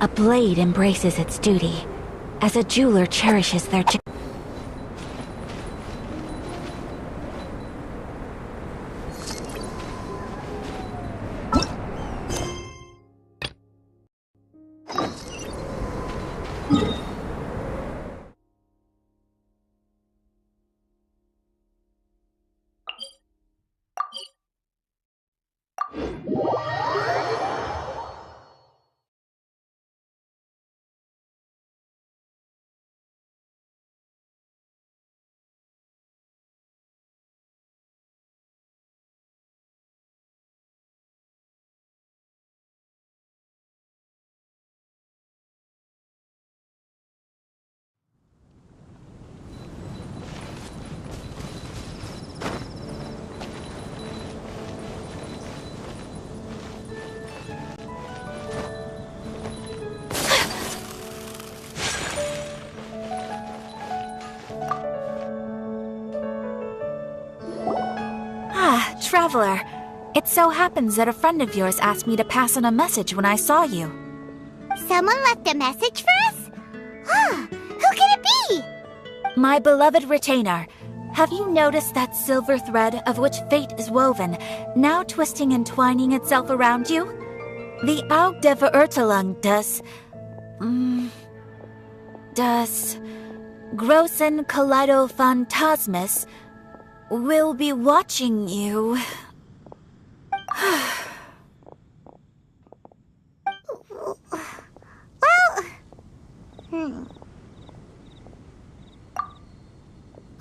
A blade embraces its duty, as a jeweler cherishes their Traveler, it so happens that a friend of yours asked me to pass on a message when I saw you. Someone left a message for us? Who can it be? My beloved retainer, have you noticed that silver thread of which fate is woven, now twisting and twining itself around you? The Aug der Verurteilung das Großen Kaleido-Phantasmus will be watching you.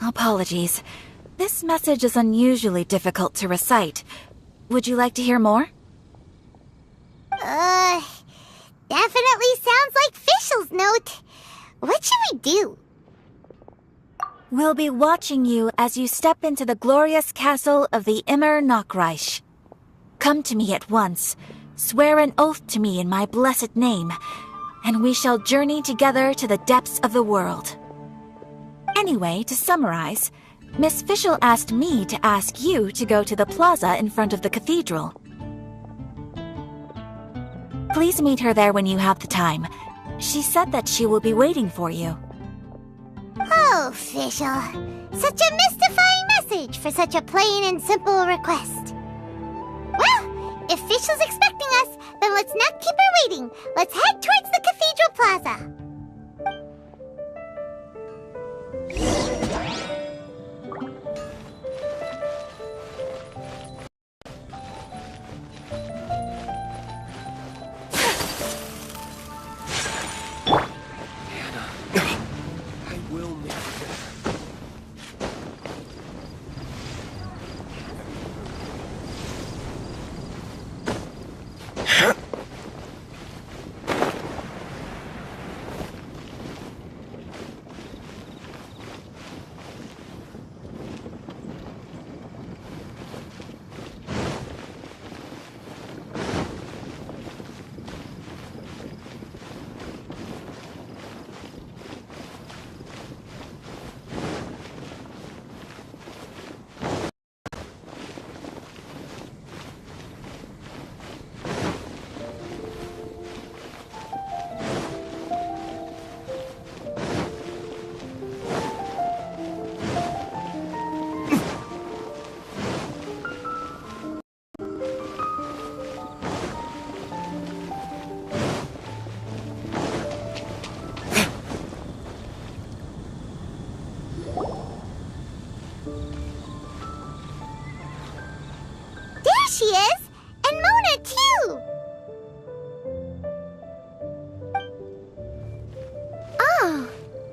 Apologies. This message is unusually difficult to recite. Would you like to hear more? Definitely sounds like Fischl's note. What should we do? We'll be watching you as you step into the glorious castle of the Immer Nachreich. Come to me at once, swear an oath to me in my blessed name, and we shall journey together to the depths of the world. Anyway, to summarize, Miss Fischl asked me to ask you to go to the plaza in front of the cathedral. Please meet her there when you have the time. She said that she will be waiting for you. Oh, Fischl. Such a mystifying message for such a plain and simple request. Well, if Fischl's expecting us, then let's not keep her waiting. Let's head towards the cathedral plaza. She is! And Mona, too! Ah!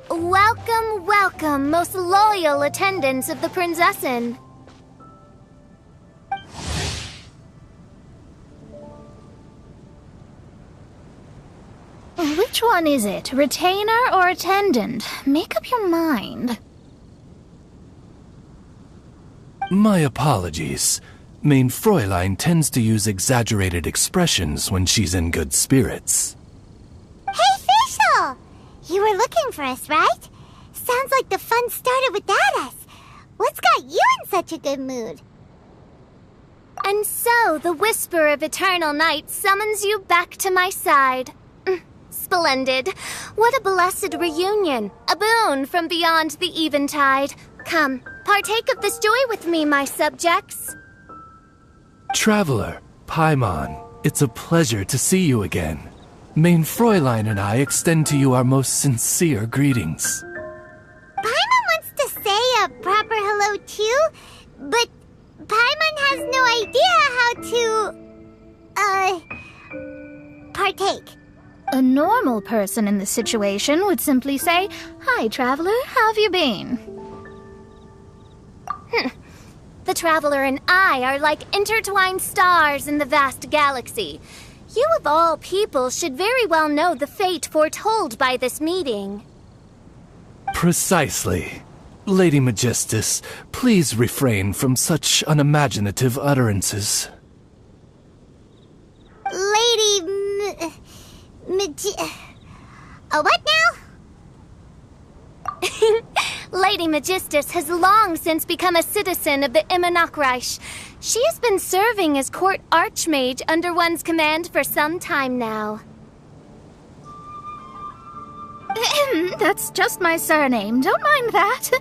Welcome, welcome, most loyal attendants of the Prinzessin. Which one is it? Retainer or attendant? Make up your mind. My apologies. Mein Fräulein tends to use exaggerated expressions when she's in good spirits. Hey, Fischl! You were looking for us, right? Sounds like the fun started without us. What's got you in such a good mood? And so, the whisper of eternal night summons you back to my side. Splendid. What a blessed reunion. A boon from beyond the eventide. Come, partake of this joy with me, my subjects. Traveler, Paimon, it's a pleasure to see you again. Main Fräulein and I extend to you our most sincere greetings. Paimon wants to say a proper hello too, but Paimon has no idea how to, partake. A normal person in this situation would simply say, "Hi, traveler, how have you been?" The Traveler and I are like intertwined stars in the vast galaxy. You of all people should very well know the fate foretold by this meeting. Precisely. Lady Magistus, please refrain from such unimaginative utterances. What now? Lady Magistus has long since become a citizen of the Immernachtreich. She has been serving as court archmage under one's command for some time now. That's just my surname. Don't mind that.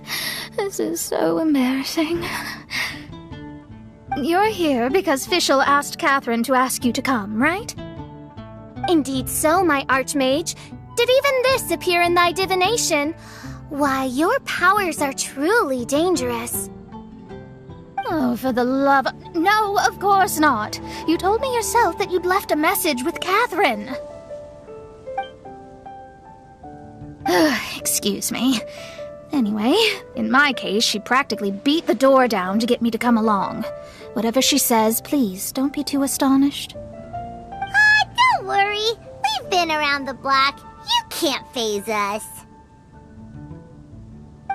This is so embarrassing. You're here because Fischl asked Catherine to ask you to come, right? Indeed so, my archmage. Did even this appear in thy divination? Why, your powers are truly dangerous. Oh, for the love... No, of course not. You told me yourself that you'd left a message with Catherine. Excuse me. Anyway, in my case, she practically beat the door down to get me to come along. Whatever she says, please, don't be too astonished. Don't worry. We've been around the block. You can't faze us.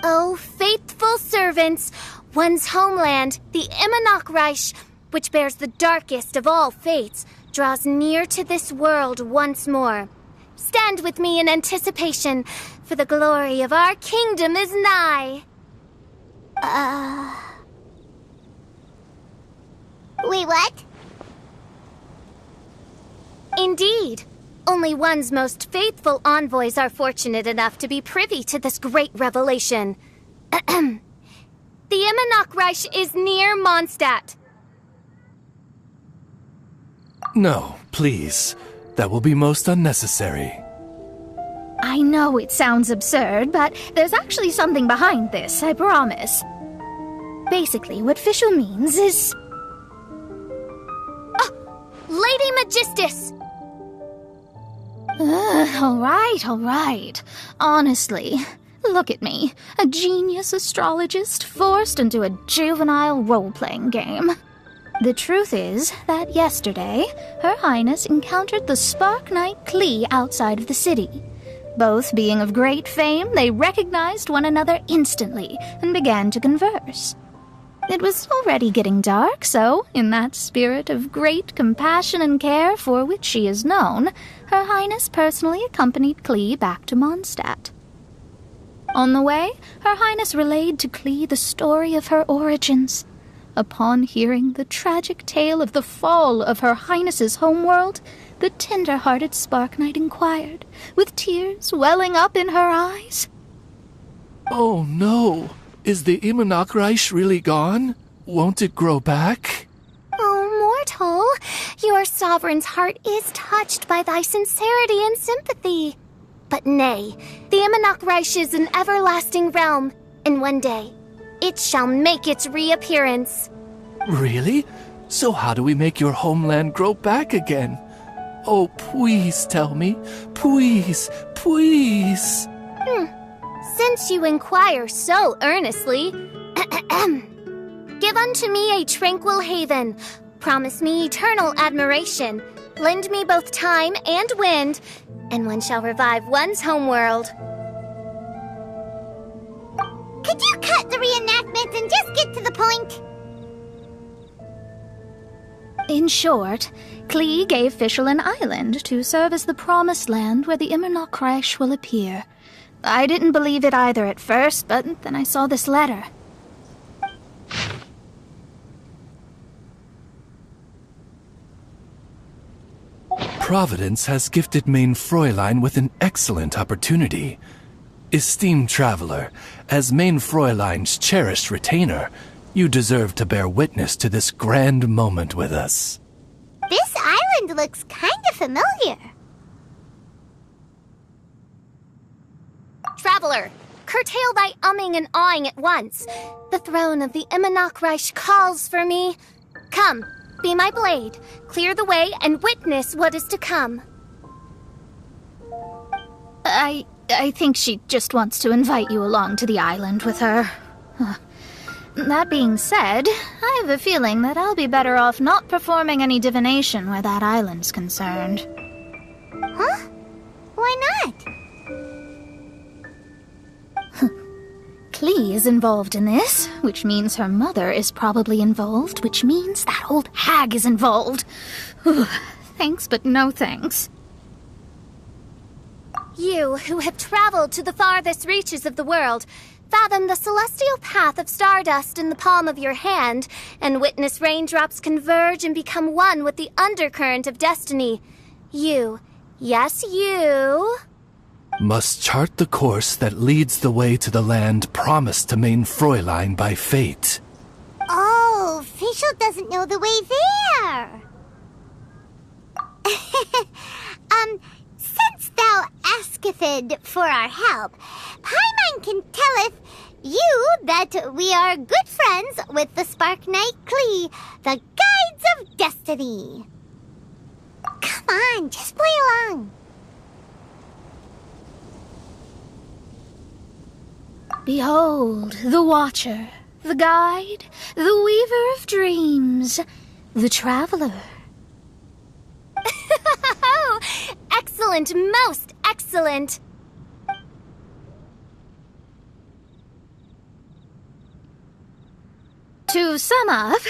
Oh, faithful servants, one's homeland, the Immernachtreich, which bears the darkest of all fates, draws near to this world once more. Stand with me in anticipation, for the glory of our kingdom is nigh. Wait, what? Indeed. Only one's most faithful envoys are fortunate enough to be privy to this great revelation. The Immernachtreich is near Mondstadt. No, please. That will be most unnecessary. I know it sounds absurd, but there's actually something behind this, I promise. Basically, what Fischl means is... Lady Magistus! All right. Honestly, look at me. A genius astrologist forced into a juvenile role-playing game. The truth is that yesterday, Her Highness encountered the Spark Knight Klee outside of the city. Both being of great fame, they recognized one another instantly and began to converse. It was already getting dark, so, in that spirit of great compassion and care for which she is known, Her Highness personally accompanied Klee back to Mondstadt. On the way, Her Highness relayed to Klee the story of her origins. Upon hearing the tragic tale of the fall of Her Highness's homeworld, the tender-hearted Spark Knight inquired, with tears welling up in her eyes. Oh no! Is the Immernachtreich really gone? Won't it grow back? Oh, mortal, your sovereign's heart is touched by thy sincerity and sympathy. But nay, the Immernachtreich is an everlasting realm, and one day, it shall make its reappearance. Really? So how do we make your homeland grow back again? Oh, please tell me. Please. Since you inquire so earnestly, give unto me a tranquil haven, promise me eternal admiration, lend me both time and wind, and one shall revive one's homeworld. Could you cut the reenactment and just get to the point? In short, Klee gave Fischl an island to serve as the promised land where the Immernachtreich will appear. I didn't believe it either at first, but then I saw this letter. Providence has gifted Main Fräulein with an excellent opportunity. Esteemed traveler, as Main Fräulein's cherished retainer, you deserve to bear witness to this grand moment with us. This island looks kind of familiar. Traveler, curtail thy umming and awing at once. The throne of the Immernachtreich calls for me. Come, be my blade, clear the way, and witness what is to come. I think she just wants to invite you along to the island with her. That being said, I have a feeling that I'll be better off not performing any divination where that island's concerned. Huh? Why not? Klee is involved in this, which means her mother is probably involved, which means that old hag is involved. Thanks, but no thanks. You, who have traveled to the farthest reaches of the world, fathom the celestial path of stardust in the palm of your hand, and witness raindrops converge and become one with the undercurrent of destiny. You, yes, you... must chart the course that leads the way to the land promised to Main Fräulein by fate. Oh, Fischl doesn't know the way there. Since thou asketh for our help, Paimon can telleth you that we are good friends with the Spark Knight Klee, the Guides of Destiny. Come on, just play along. Behold, the Watcher, the Guide, the Weaver of Dreams, the Traveler. Excellent, most excellent. To sum up,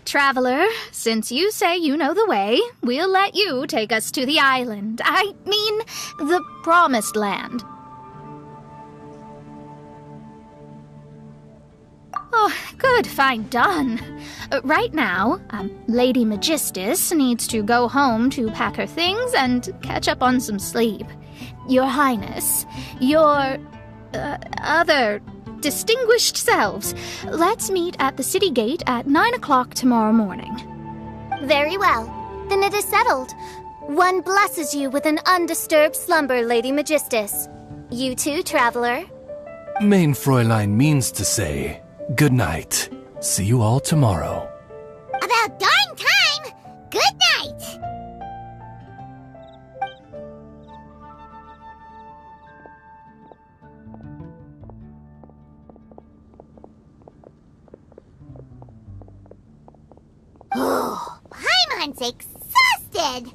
Traveler, since you say you know the way, we'll let you take us to the island. I mean, the Promised Land. Oh, good, fine, done. Right now, Lady Magistus needs to go home to pack her things and catch up on some sleep. Your Highness, your, other distinguished selves, let's meet at the city gate at 9 o'clock tomorrow morning. Very well. Then it is settled. One blesses you with an undisturbed slumber, Lady Magistus. You too, Traveler. Main Fräulein means to say, good night. See you all tomorrow. About darn time! Good night! Oh, Paimon's exhausted!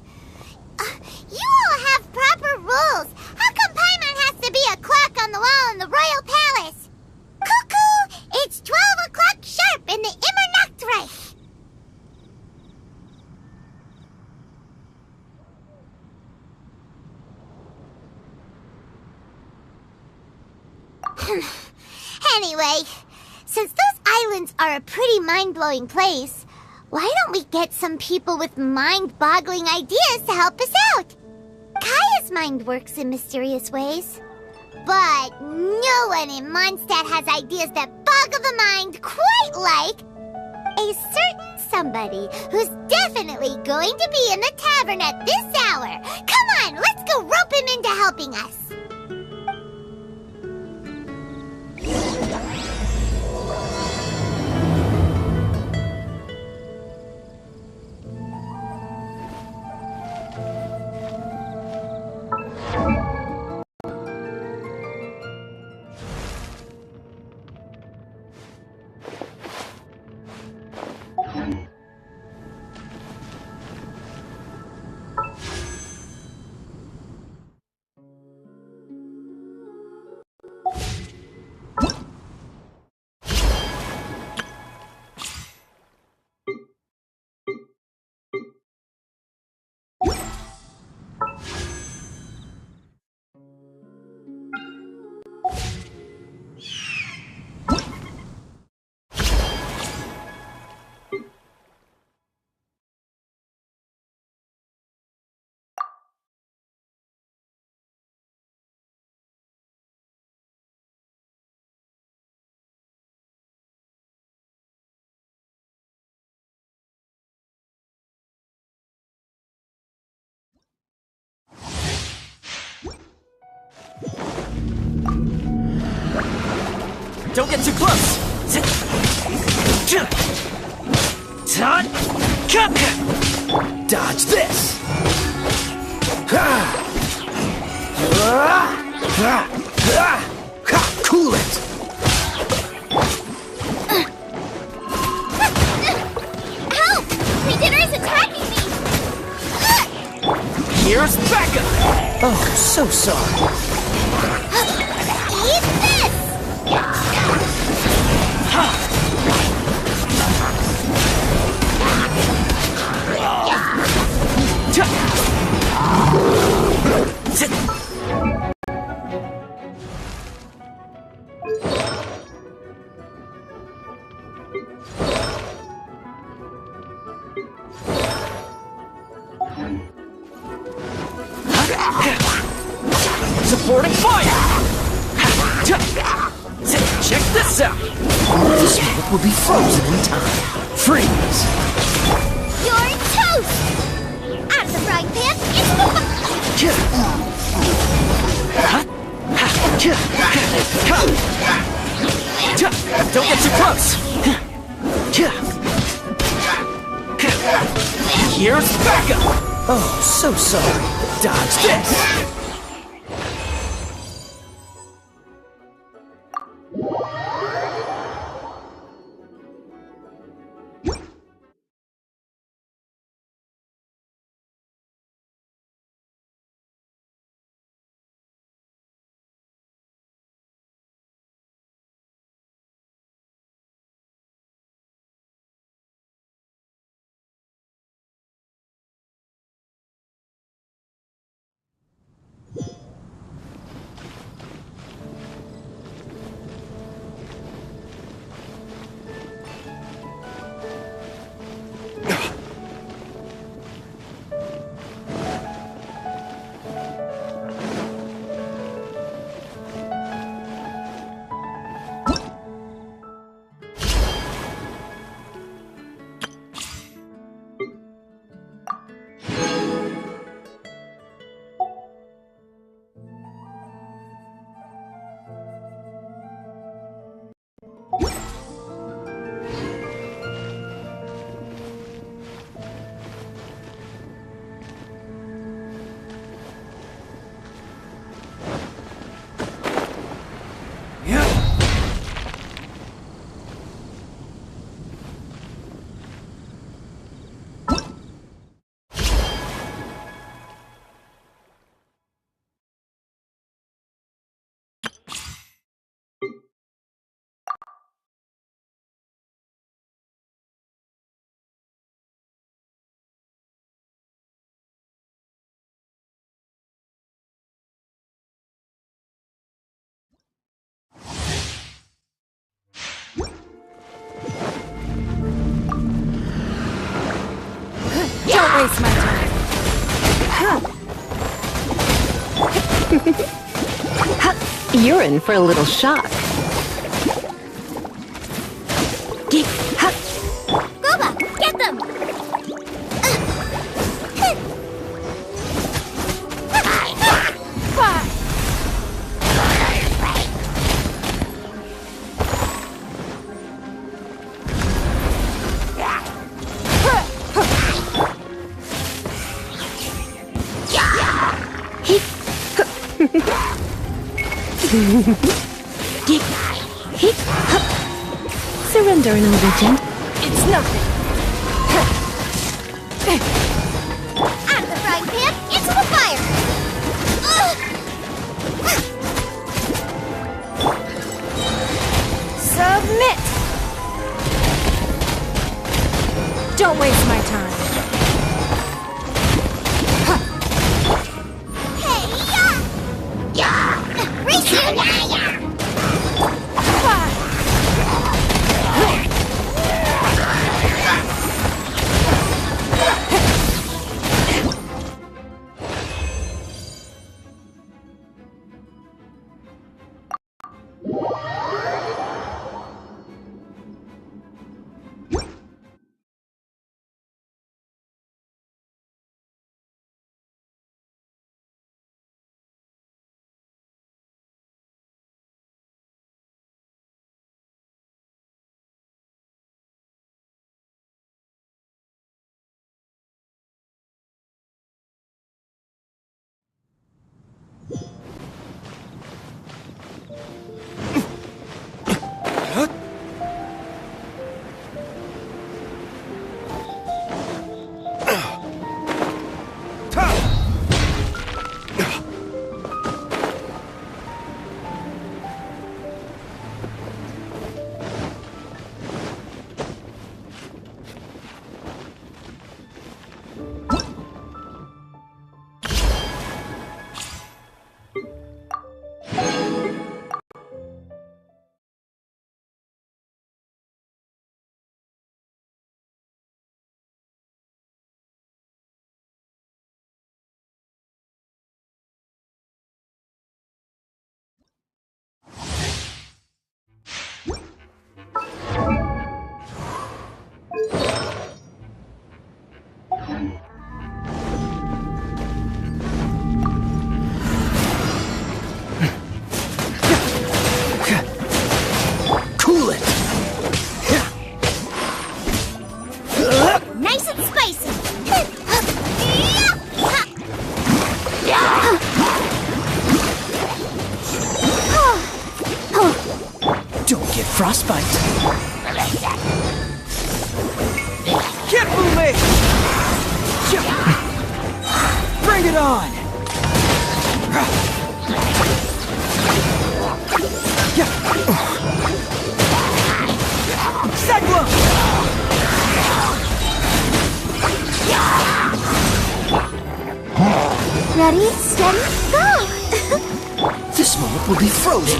You all have proper rules! How come Paimon has to be a clock on the wall in the royal palace? Cuckoo! It's 12 o'clock sharp in the Immernachtreich! Anyway, since those islands are a pretty mind-blowing place, why don't we get some people with mind-boggling ideas to help us out? Kaya's mind works in mysterious ways. But no one in Mondstadt has ideas that boggle the mind quite like a certain somebody who's definitely going to be in the tavern at this hour. Come on, let's go rope him into helping us. Don't get too close! Dodge this! Cool it! Help! Beginner is attacking me! Here's backup! Oh, so sorry. Eat this! Supporting fire! Check this out! This smoke will be frozen in time. Freeze! You're toast! Out of the frying pan, into the Don't get too close! Here's backup! Oh, so sorry. Dodge this! Don't waste my time. You're in for a little shock. Gooba, get them! Surrender an allegiance. It's nothing. out of the frying pan, into the fire! Submit! Don't waste my time. Race you! Cool it! Nice and spicy. Don't get frostbite. Can't fool me! Bring it on! Cyclone! Ready, steady, go! This moment will be frozen.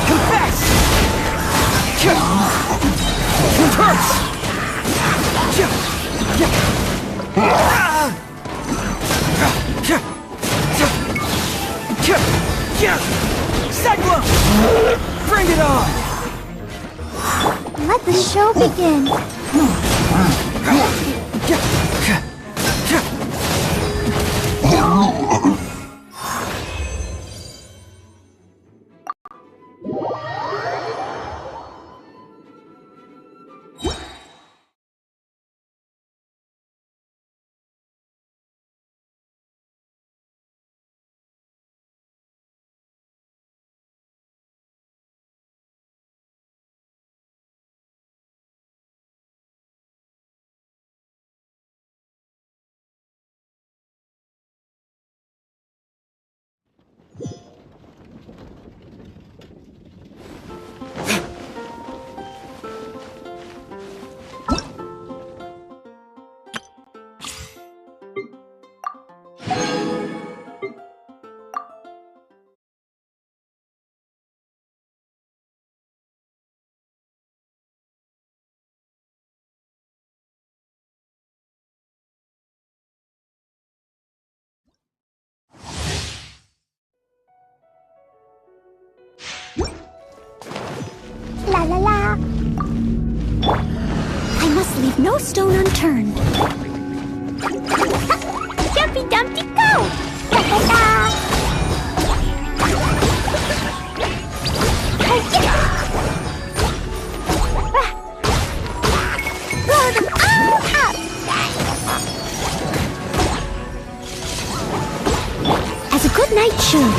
Confess! Curse! Cyclone! Bring it on! Let the show begin. La la la. I must leave no stone unturned. Jumpy Dumpty go! La la la. Blow them all up. As a good knight should.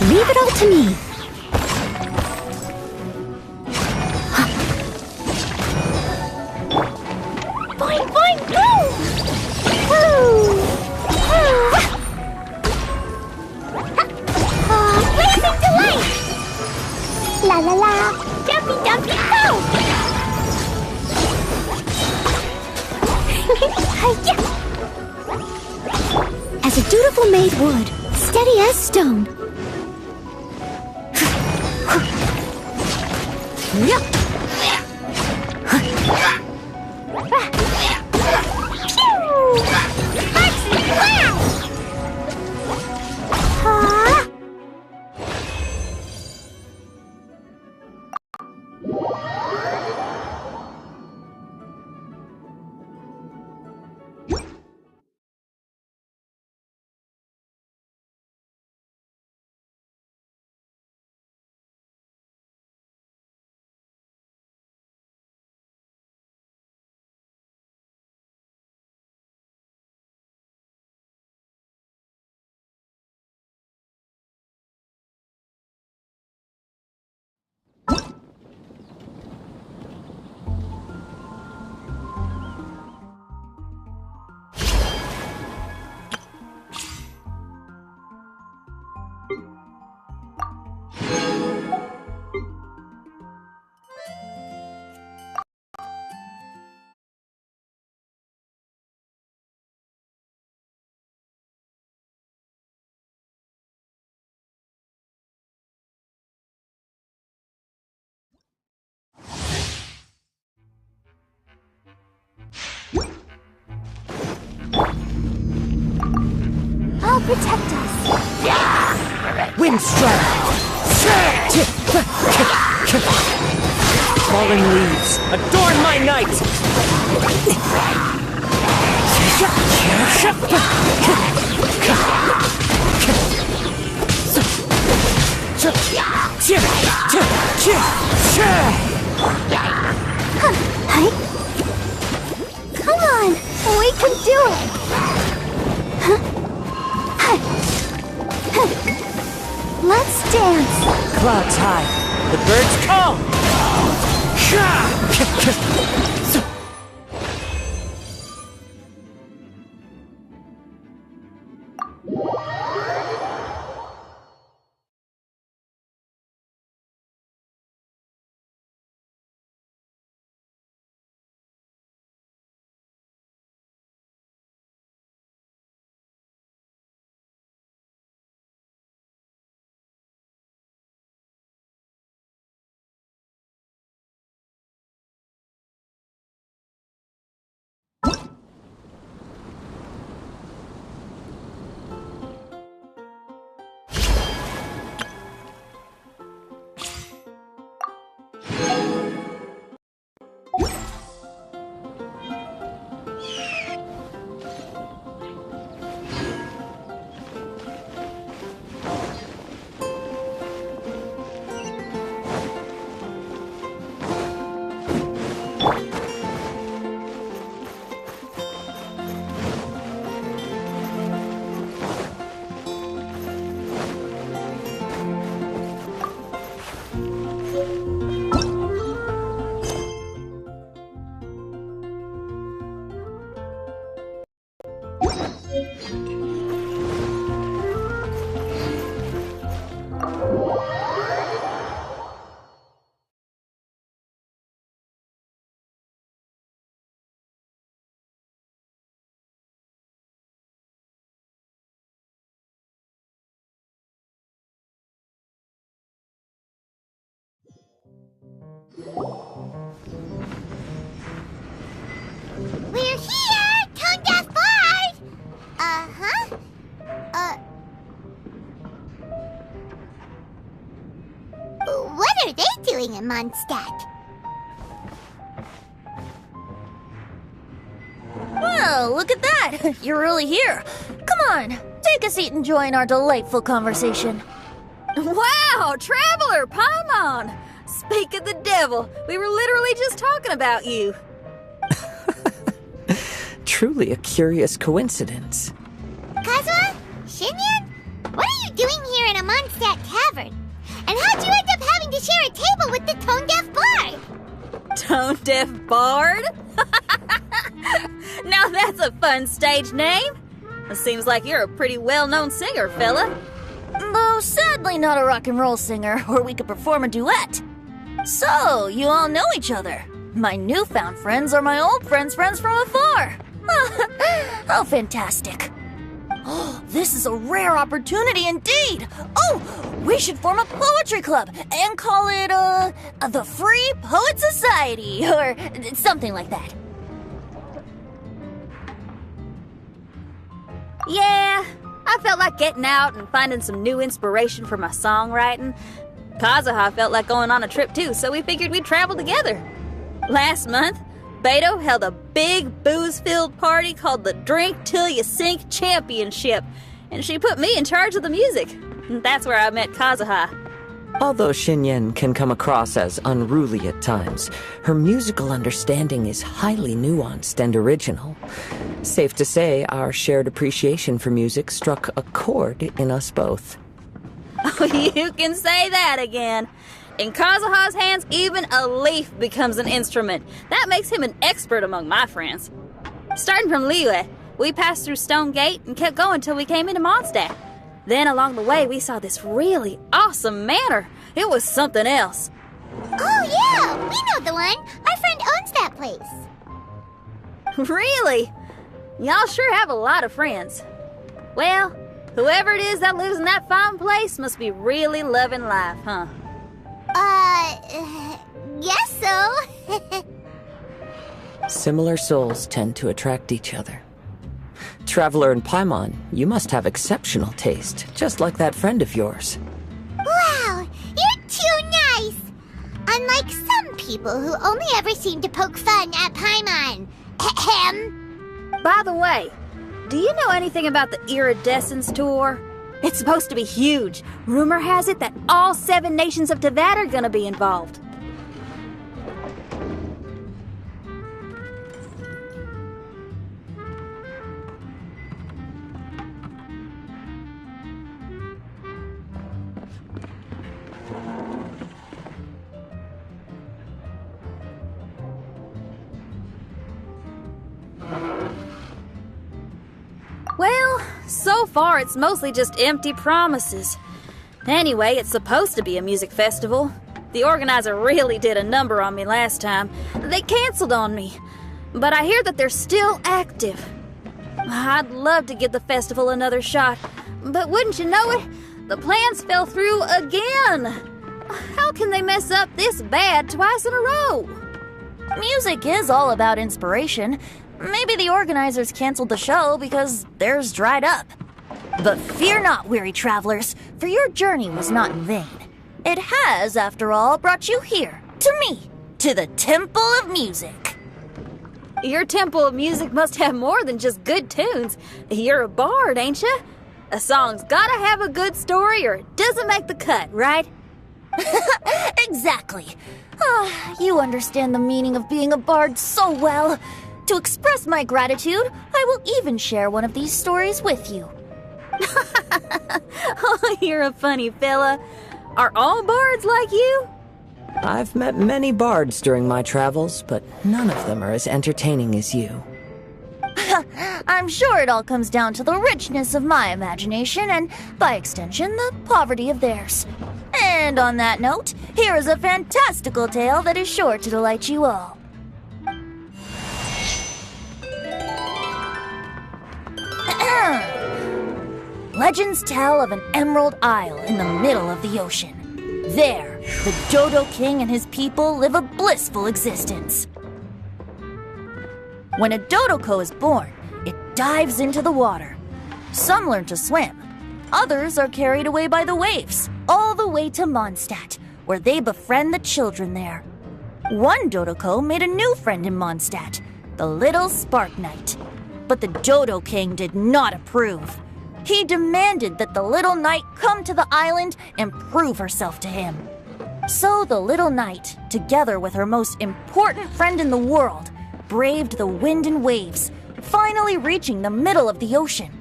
Leave it all to me. Boing, boing, boom! Woo! Woo! Blazing delight! La la la! Jumpy, dumpy, go! As a dutiful maid would, steady as stone. Yup! protect us. Windstrike! Fallen leaves, adorn my night! Come on, we can do it. Let's dance. Clouds high, the birds call! We're here, Tone Deaf Bard! Uh-huh. What are they doing in Mondstadt? Well, look at that! You're really here. Come on, take a seat and join our delightful conversation. Wow, Traveler, Paimon! Speak of the devil, we were literally just talking about you. Truly a curious coincidence. Kazuha? Shinyan? What are you doing here in a Mondstadt tavern? And how'd you end up having to share a table with the Tone Deaf Bard? Tone Deaf Bard? Now that's a fun stage name. It seems like you're a pretty well-known singer, fella. Though sadly not a rock and roll singer, or we could perform a duet. So, you all know each other. My newfound friends are my old friends' friends from afar. How fantastic. Oh, this is a rare opportunity indeed. Oh, we should form a poetry club and call it, the Free Poet Society, or something like that. Yeah, I felt like getting out and finding some new inspiration for my songwriting. Kazuha felt like going on a trip too, so we figured we'd travel together. Last month, Beto held a big booze-filled party called the Drink Till You Sink Championship, and she put me in charge of the music. That's where I met Kazuha. Although Shinyen can come across as unruly at times, her musical understanding is highly nuanced and original. Safe to say, our shared appreciation for music struck a chord in us both. Oh, you can say that again. In Kazuha's hands, even a leaf becomes an instrument. That makes him an expert among my friends. Starting from Liyue, we passed through Stone Gate and kept going till we came into Mondstadt. Then along the way, we saw this really awesome manor. It was something else. Oh yeah, we know the one. Our friend owns that place. Really? Y'all sure have a lot of friends. Well, whoever it is that lives in that fine place must be really loving life, huh? Guess so. Similar souls tend to attract each other. Traveler in Paimon, you must have exceptional taste, just like that friend of yours. Wow, you're too nice! Unlike some people who only ever seem to poke fun at Paimon. Ahem. By the way, do you know anything about the Iridescence tour? It's supposed to be huge. Rumor has it that all 7 nations of Teyvat are gonna be involved. Well, so far it's mostly just empty promises. Anyway, it's supposed to be a music festival. The organizer really did a number on me last time. They canceled on me. But I hear that they're still active. I'd love to give the festival another shot. But wouldn't you know it, the plans fell through again. How can they mess up this bad twice in a row? Music is all about inspiration. Maybe the organizers canceled the show because theirs dried up. But fear not, weary travelers, for your journey was not in vain. It has, after all, brought you here, to me, to the Temple of Music. Your Temple of Music must have more than just good tunes. You're a bard, ain't ya? A song's gotta have a good story or it doesn't make the cut, right? Exactly. You understand the meaning of being a bard so well. To express my gratitude, I will even share one of these stories with you. Oh, you're a funny fella. Are all bards like you? I've met many bards during my travels, but none of them are as entertaining as you. I'm sure it all comes down to the richness of my imagination and, by extension, the poverty of theirs. And on that note, here is a fantastical tale that is sure to delight you all. Legends tell of an emerald isle in the middle of the ocean. There, the Dodo King and his people live a blissful existence. When a Dodoko is born, it dives into the water. Some learn to swim. Others are carried away by the waves, all the way to Mondstadt, where they befriend the children there. One Dodoko made a new friend in Mondstadt, the little Spark Knight. But the Dodo King did not approve. He demanded that the little knight come to the island and prove herself to him. So the little knight, together with her most important friend in the world, braved the wind and waves, finally reaching the middle of the ocean.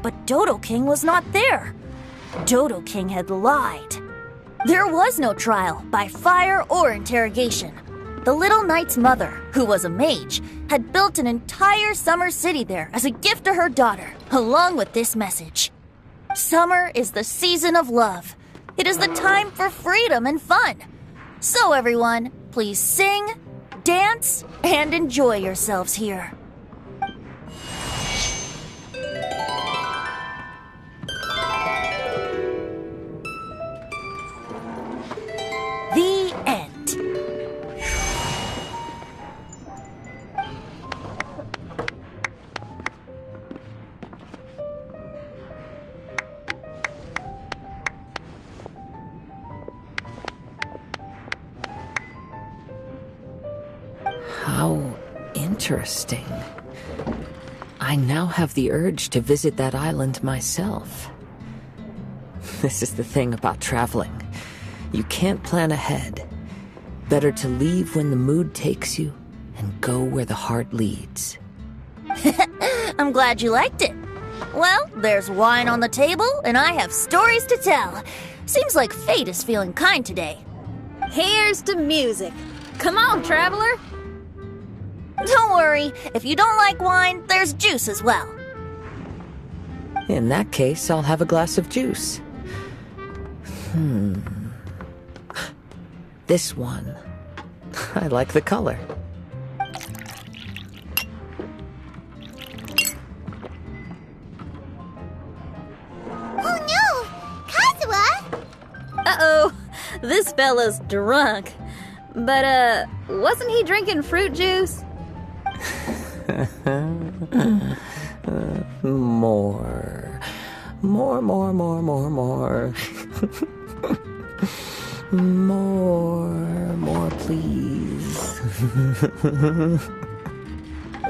But Dodo King was not there. Dodo King had lied. There was no trial by fire or interrogation. The little knight's mother, who was a mage, had built an entire summer city there as a gift to her daughter, along with this message. Summer is the season of love. It is the time for freedom and fun. So everyone, please sing, dance, and enjoy yourselves here. The end. How interesting. I now have the urge to visit that island myself. This is the thing about traveling. You can't plan ahead. Better to leave when the mood takes you and go where the heart leads. I'm glad you liked it. Well, there's wine on the table, and I have stories to tell. Seems like fate is feeling kind today. Here's to music. Come on, traveler. Don't worry, if you don't like wine, there's juice as well. In that case, I'll have a glass of juice. This one. I like the color. Oh no! Kazuha! Uh-oh, this fella's drunk. But, wasn't he drinking fruit juice? More. More, more, more, more, more. More, please.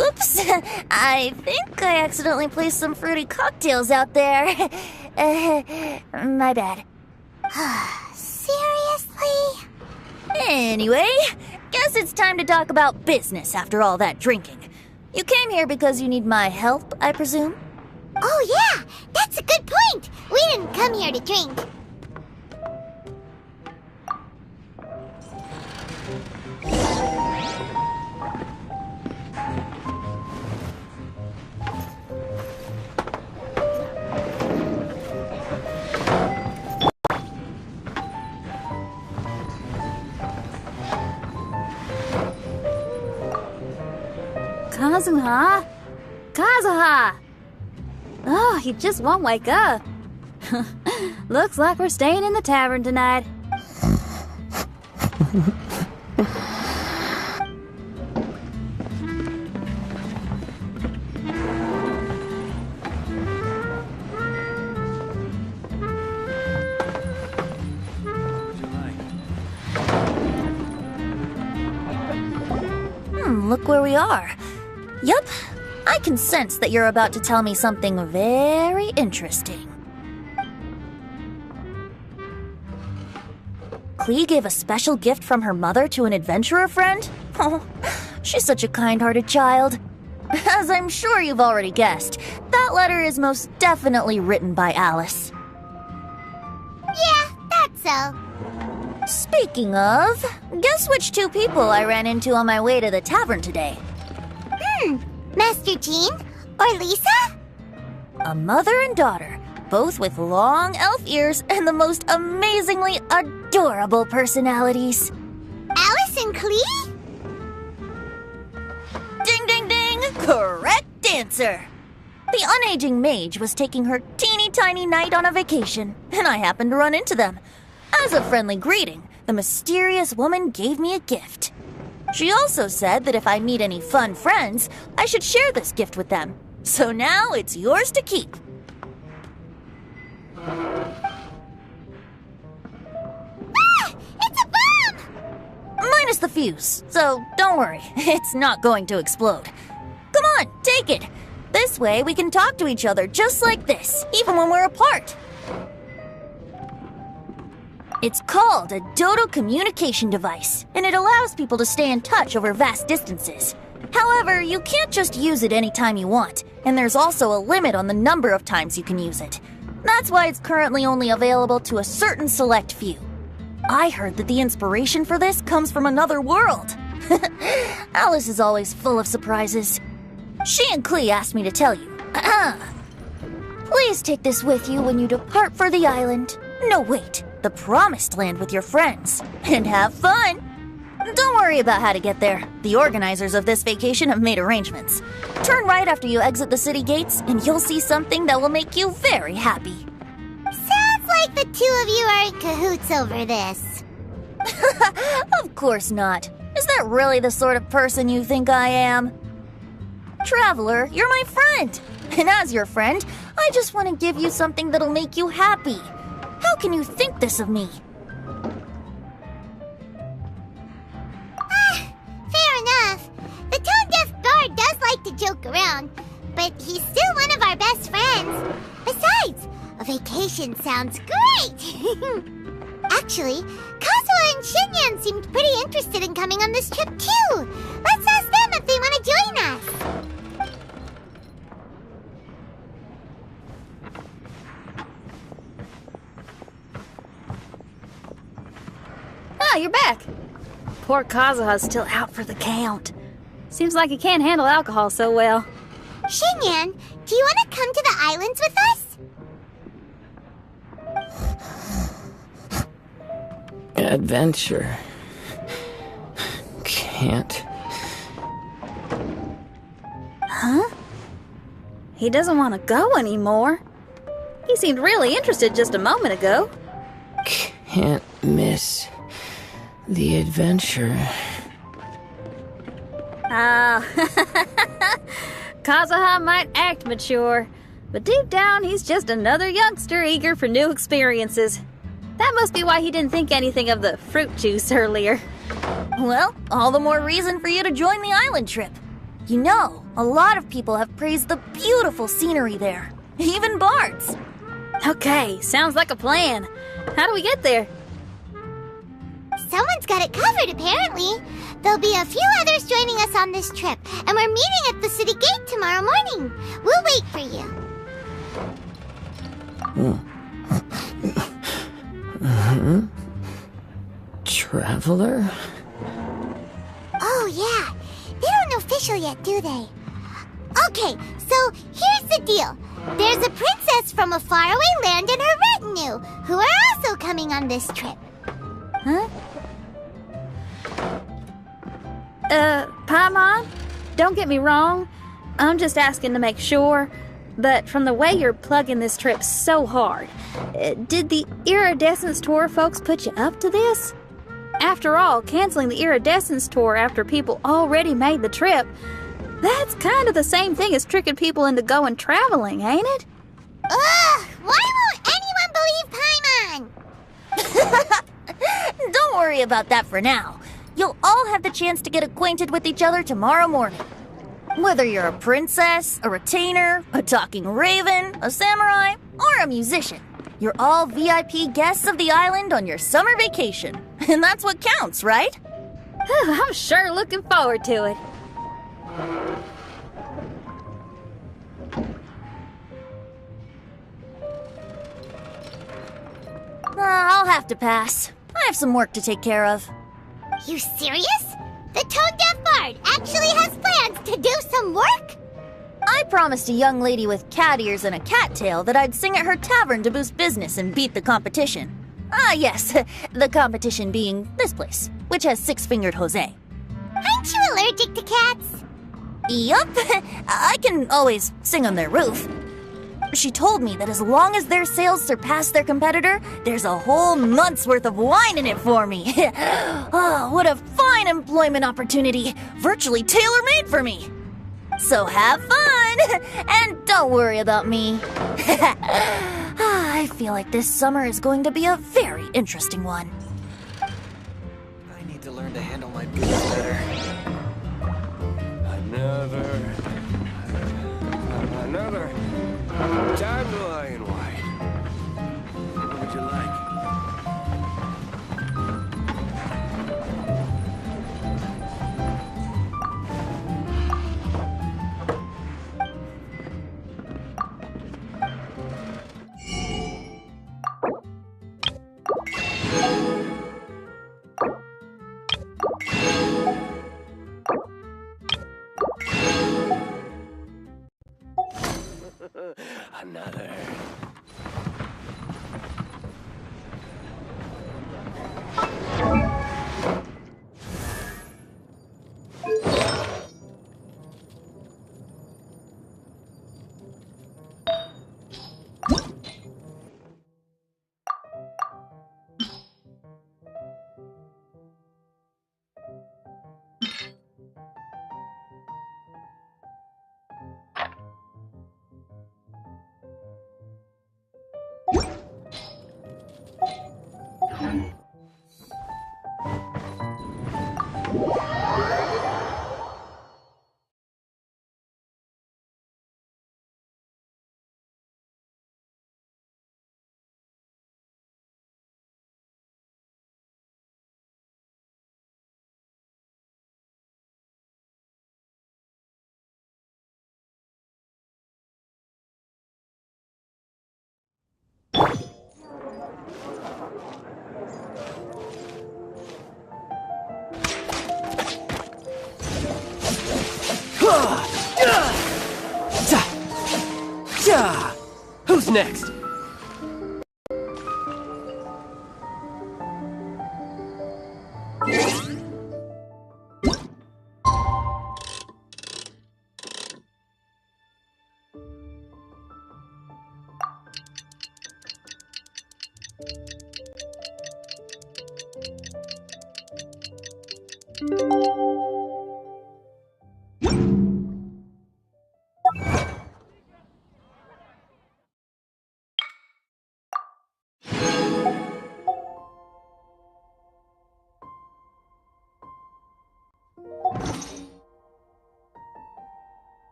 Oops, I think I accidentally placed some fruity cocktails out there. My bad. Seriously? Anyway, guess it's time to talk about business after all that drinking. You came here because you need my help, I presume? Oh yeah, that's a good point. We didn't come here to drink. Kazuha? Kazuha! Oh, he just won't wake up. Looks like we're staying in the tavern tonight. Look where we are. Yup, I can sense that you're about to tell me something very interesting. Klee gave a special gift from her mother to an adventurer friend? Oh, she's such a kind-hearted child. As I'm sure you've already guessed, that letter is most definitely written by Alice. Yeah, that's so. Speaking of, guess which two people I ran into on my way to the tavern today? Master Jean? Or Lisa? A mother and daughter, both with long elf ears and the most amazingly adorable personalities. Alice and Klee? Ding, ding, ding! Correct answer! The unaging mage was taking her teeny tiny knight on a vacation, and I happened to run into them. As a friendly greeting, the mysterious woman gave me a gift. She also said that if I meet any fun friends, I should share this gift with them. So now it's yours to keep. It's a bomb! Minus the fuse, so don't worry, it's not going to explode. Come on, take it. This way we can talk to each other just like this, even when we're apart. It's called a Dodo communication device, and it allows people to stay in touch over vast distances. However, you can't just use it anytime you want, and there's also a limit on the number of times you can use it. That's why it's currently only available to a certain select few. I heard that the inspiration for this comes from another world. Alice is always full of surprises. She and Klee asked me to tell you. Please take this with you when you depart for the island. No, wait. The Promised Land with your friends. And have fun! Don't worry about how to get there. The organizers of this vacation have made arrangements. Turn right after you exit the city gates, and you'll see something that will make you very happy. Sounds like the two of you are in cahoots over this. Of course not. Is that really the sort of person you think I am? Traveler, you're my friend. And as your friend, I just want to give you something that'll make you happy. How can you think this of me? Fair enough. The tone-deaf guard does like to joke around, but he's still one of our best friends. Besides, a vacation sounds great! Actually, Kazuha and Shinyan seemed pretty interested in coming on this trip too. Let's ask them if they want to join us. Ah, you're back. Poor Kazuha's still out for the count. Seems like he can't handle alcohol so well. Shinyan, do you want to come to the islands with us? Adventure. Can't. Huh? He doesn't want to go anymore. He seemed really interested just a moment ago. Can't miss the adventure. Ah, Kazuha might act mature, But deep down, he's just another youngster eager for new experiences. That must be why he didn't think anything of the fruit juice earlier. Well, all the more reason for you to join the island trip. You know, a lot of people have praised the beautiful scenery there. Even bards. Okay, sounds like a plan. How do we get there? Someone's got it covered, apparently. There'll be a few others joining us on this trip, and we're meeting at the city gate tomorrow morning. We'll wait for you. Traveler? Oh, yeah. They don't know official yet, do they? Okay, so here's the deal. There's a princess from a faraway land and her retinue, who are also coming on this trip. Huh? Paimon, don't get me wrong. I'm just asking to make sure. But from the way you're plugging this trip so hard, did the Iridescence Tour folks put you up to this? After all, canceling the Iridescence Tour after people already made the trip, that's kind of the same thing as tricking people into going traveling, ain't it? Ugh! Why won't anyone believe Paimon? Don't worry about that for now. You'll all have the chance to get acquainted with each other tomorrow morning. Whether you're a princess, a retainer, a talking raven, a samurai, or a musician, you're all VIP guests of the island on your summer vacation. And that's what counts, right? I'm sure looking forward to it. I'll have to pass. I have some work to take care of. You serious? The tone-deaf bard actually has plans to do some work? I promised a young lady with cat ears and a cattail that I'd sing at her tavern to boost business and beat the competition. Ah, yes, the competition being this place, which has six-fingered Jose. Aren't you allergic to cats? Yup, I can always sing on their roof. She told me that as long as their sales surpass their competitor, there's a whole month's worth of wine in it for me. Oh, what a fine employment opportunity, virtually tailor-made for me. So have fun, and don't worry about me. I feel like this summer is going to be a very interesting one. I need to learn to handle my boots better. Another dandelion white. What would you like? Another. Who's next?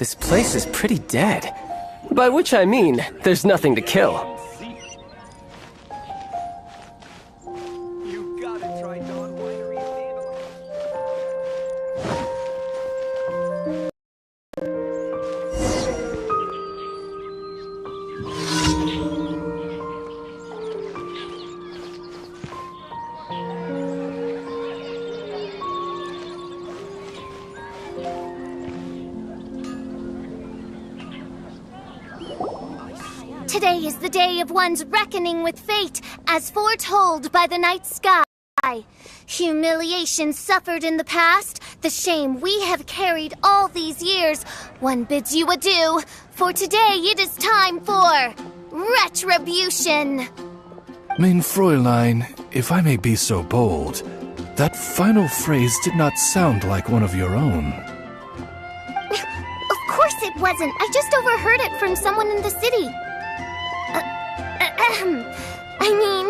This place is pretty dead. By which I mean, there's nothing to kill. Today is the day of one's reckoning with fate, as foretold by the night sky. Humiliation suffered in the past, the shame we have carried all these years, one bids you adieu, for today it is time for retribution. Main Fräulein, if I may be so bold, that final phrase did not sound like one of your own. Of course it wasn't. I just overheard it from someone in the city. I mean,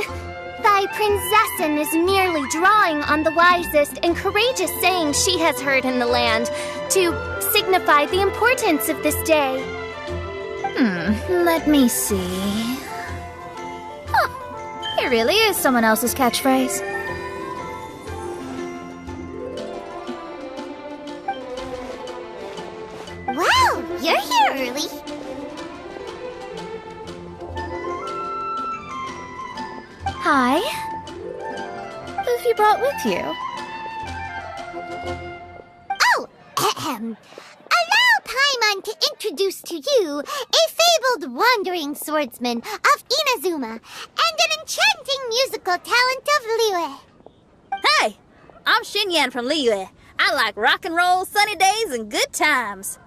thy prinzessin is merely drawing on the wisest and courageous sayings she has heard in the land to signify the importance of this day. Let me see. Huh, it really is someone else's catchphrase. Wow, you're here early. Hi. Who have you brought with you? Oh, allow Paimon to introduce to you a fabled wandering swordsman of Inazuma and an enchanting musical talent of Liyue. Hey, I'm Xinyan from Liyue. I like rock and roll, sunny days, and good times.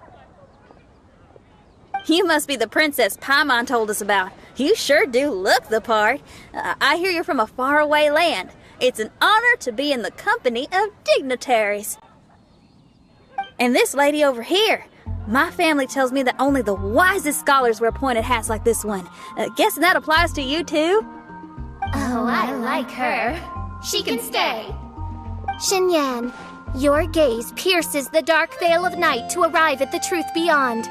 You must be the princess Paimon told us about. You sure do look the part. I hear you're from a faraway land. It's an honor to be in the company of dignitaries. And this lady over here, my family tells me that only the wisest scholars wear pointed hats like this one. Guessing that applies to you too? Oh, I like her. She can stay. Xinyan, your gaze pierces the dark veil of night to arrive at the truth beyond.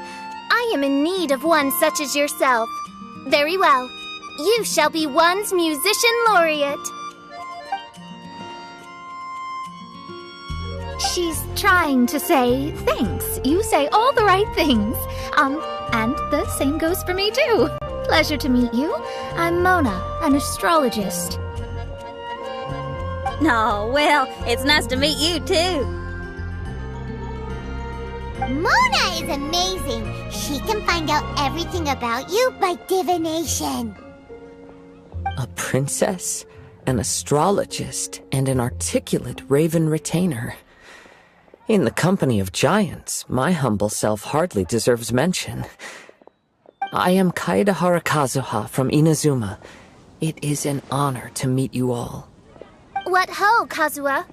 I am in need of one such as yourself. Very well. You shall be one's musician laureate. She's trying to say thanks. You say all the right things. And the same goes for me too. Pleasure to meet you. I'm Mona, an astrologist. Oh, well, it's nice to meet you too. Mona is amazing. She can find out everything about you by divination. A princess, an astrologist, and an articulate raven retainer. In the company of giants, my humble self hardly deserves mention. I am Kaeda Harakazuha from Inazuma. It is an honor to meet you all. What ho, Kazuha?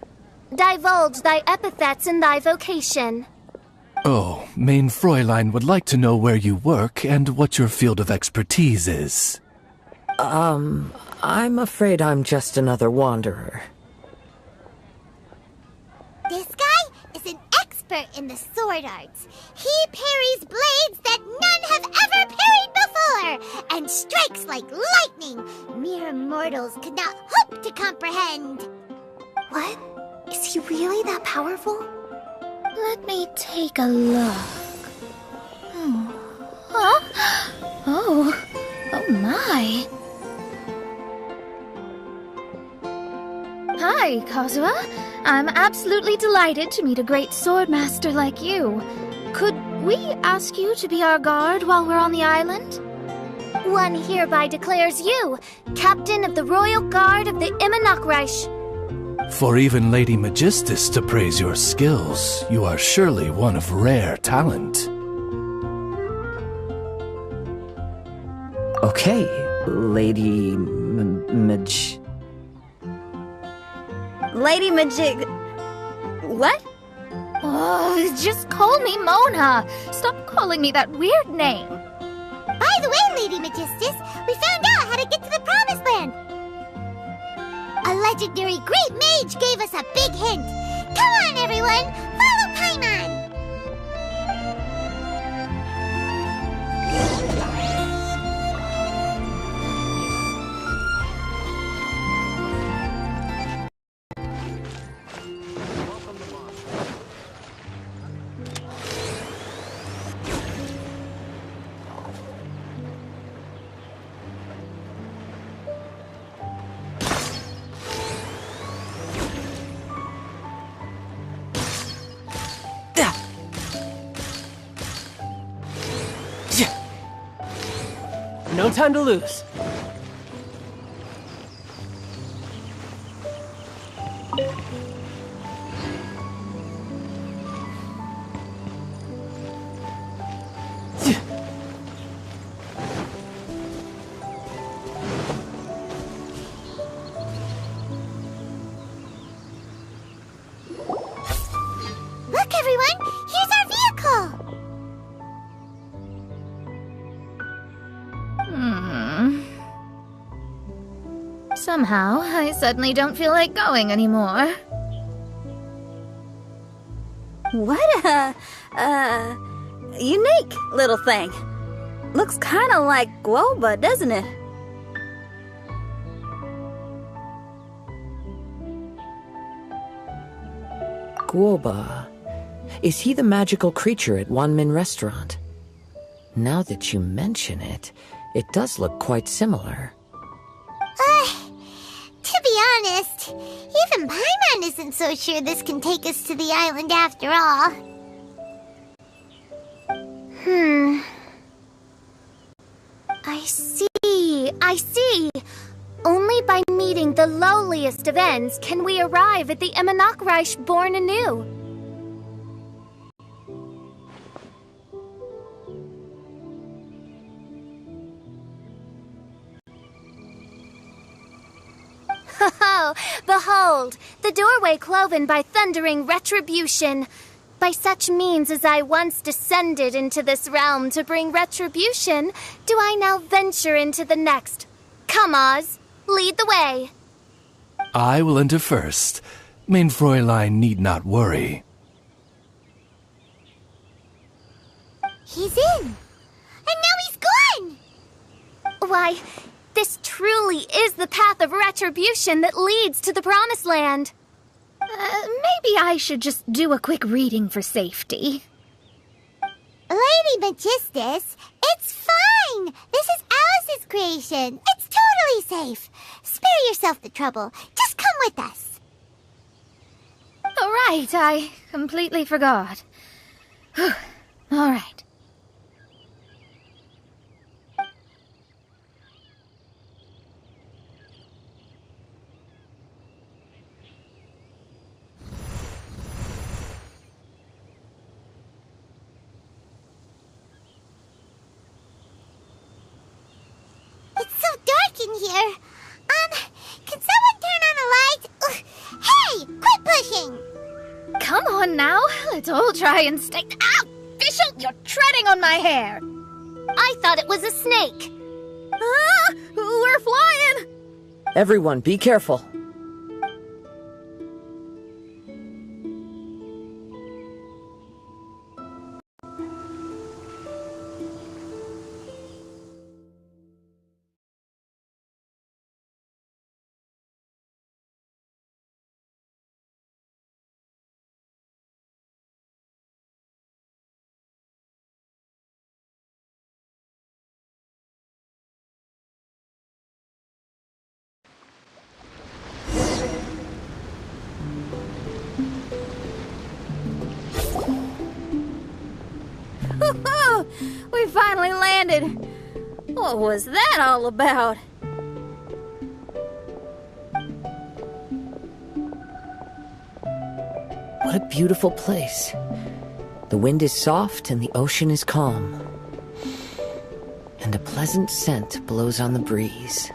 Divulge thy epithets and thy vocation. Oh, Main Fräulein would like to know where you work and what your field of expertise is. I'm afraid I'm just another wanderer. This guy is an expert in the sword arts. He parries blades that none have ever parried before, and strikes like lightning mere mortals could not hope to comprehend. What? Is he really that powerful? Let me take a look. Huh? Oh my. Hi, Kazuha. I'm absolutely delighted to meet a great swordmaster like you. Could we ask you to be our guard while we're on the island? One hereby declares you captain of the Royal Guard of the Immernachtreich. For even Lady Magistus to praise your skills, you are surely one of rare talent. Okay, Lady Lady Majig... What? Oh, just call me Mona. Stop calling me that weird name. By the way, Lady Magistus, we found out how to get to the Promised Land. A legendary great mage gave us a big hint. Come on, everyone! Follow Paimon! No time to lose. Look, everyone! Here's our vehicle! Somehow, I suddenly don't feel like going anymore. What a, unique little thing. Looks kinda like guoba, doesn't it? Guoba. Is he the magical creature at Wanmin Restaurant? Now that you mention it, it does look quite similar. To be honest, even Paimon isn't so sure this can take us to the island after all. I see. Only by meeting the lowliest of ends can we arrive at the Imanakreich born anew. Oh, behold, the doorway cloven by thundering retribution. By such means as I once descended into this realm to bring retribution, do I now venture into the next. Come, Oz, lead the way. I will enter first. Main Fräulein need not worry. He's in! And now he's gone! Why, this truly is the path of retribution that leads to the Promised Land. Maybe I should just do a quick reading for safety. Lady Magistus, it's fine! This is Alice's creation. It's totally safe. Spare yourself the trouble. Just come with us. All right, I completely forgot. All right. It's so dark in here. Can someone turn on a light? Ugh. Hey, quit pushing! Come on now, let's all try and stay. Ow! Fischl, you're treading on my hair! I thought it was a snake. Ah, we're flying! Everyone, be careful. We finally landed. What was that all about? What a beautiful place. The wind is soft and the ocean is calm. And a pleasant scent blows on the breeze.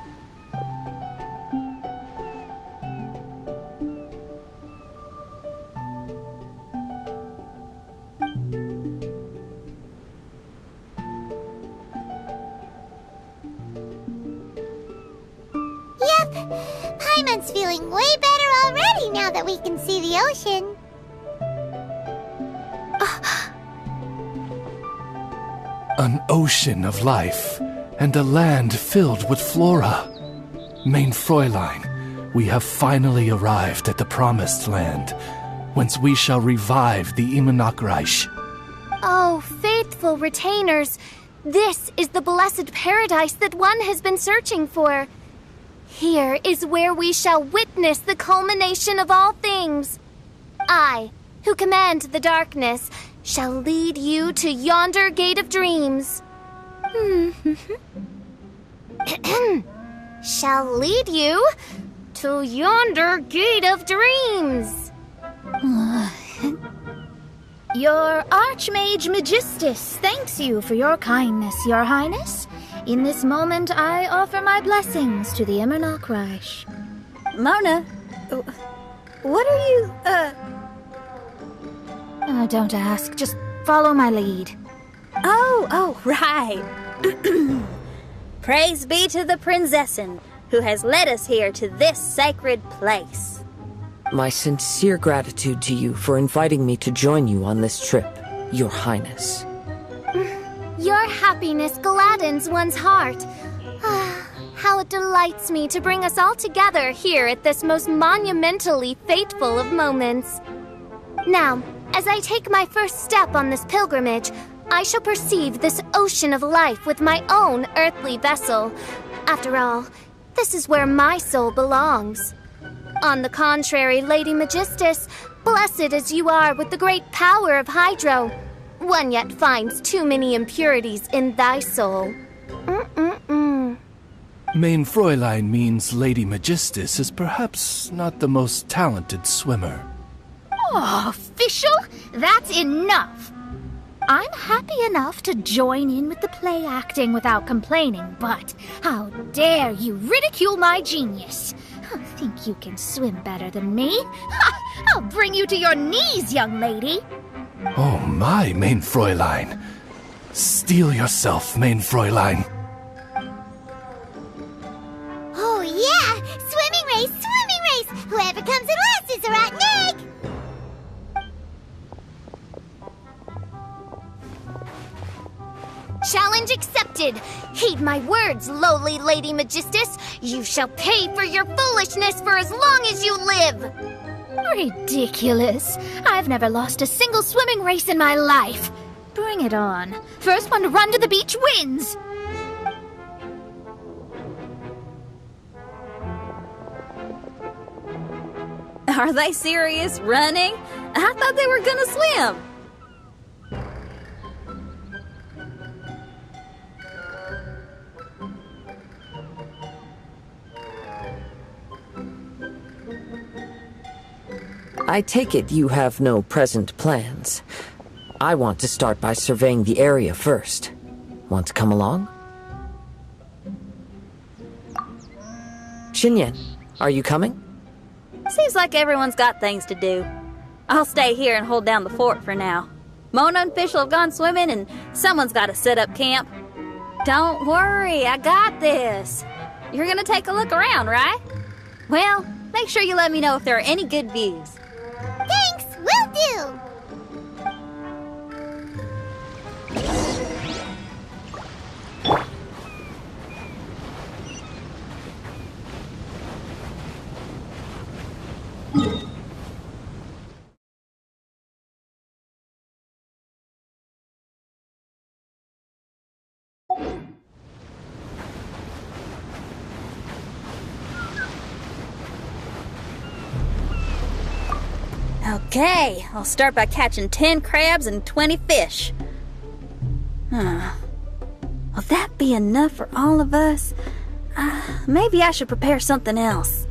Yep, Paimon's feeling way better already now that we can see the ocean. An ocean of life, and a land filled with flora. Main Fräulein, we have finally arrived at the Promised Land, whence we shall revive the Imanakreich. Oh, faithful retainers, this is the blessed paradise that one has been searching for. Here is where we shall witness the culmination of all things. I, who command the darkness, shall lead you to yonder gate of dreams. shall lead you to yonder gate of dreams. Your Archmage Magistus thanks you for your kindness, Your Highness. In this moment, I offer my blessings to the Immernoch. Mona, what are you, Oh, don't ask. Just follow my lead. Oh, right. Praise be to the Prinzessin, who has led us here to this sacred place. My sincere gratitude to you for inviting me to join you on this trip, Your Highness. Your happiness gladdens one's heart. How it delights me to bring us all together here at this most monumentally fateful of moments. Now, as I take my first step on this pilgrimage, I shall perceive this ocean of life with my own earthly vessel. After all, this is where my soul belongs. On the contrary, Lady Magistus, blessed as you are with the great power of Hydro, one yet finds too many impurities in thy soul. Main Fräulein means Lady Magistus is perhaps not the most talented swimmer. Oh, official? That's enough. I'm happy enough to join in with the play acting without complaining, but how dare you ridicule my genius? Think you can swim better than me? Ha! I'll bring you to your knees, young lady. Oh my, Main Fräulein. Steel yourself, Main Fräulein. Oh yeah! Swimming race! Whoever comes in last is a rotten egg! Challenge accepted! Heed my words, lowly Lady Magistus. You shall pay for your foolishness for as long as you live! Ridiculous. I've never lost a single swimming race in my life. Bring it on. First one to run to the beach wins. Are they serious, running? I thought they were gonna swim. I take it you have no present plans. I want to start by surveying the area first. Want to come along? Xinyan, are you coming? Seems like everyone's got things to do. I'll stay here and hold down the fort for now. Mona and Fischl have gone swimming, and someone's got to set up camp. Don't worry, I got this. You're gonna take a look around, right? Well, make sure you let me know if there are any good views. Thanks, will do! Okay, I'll start by catching 10 crabs and 20 fish. Will that be enough for all of us? Maybe I should prepare something else.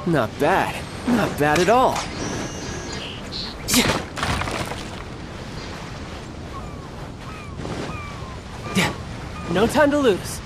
Not bad. Not bad at all. No time to lose.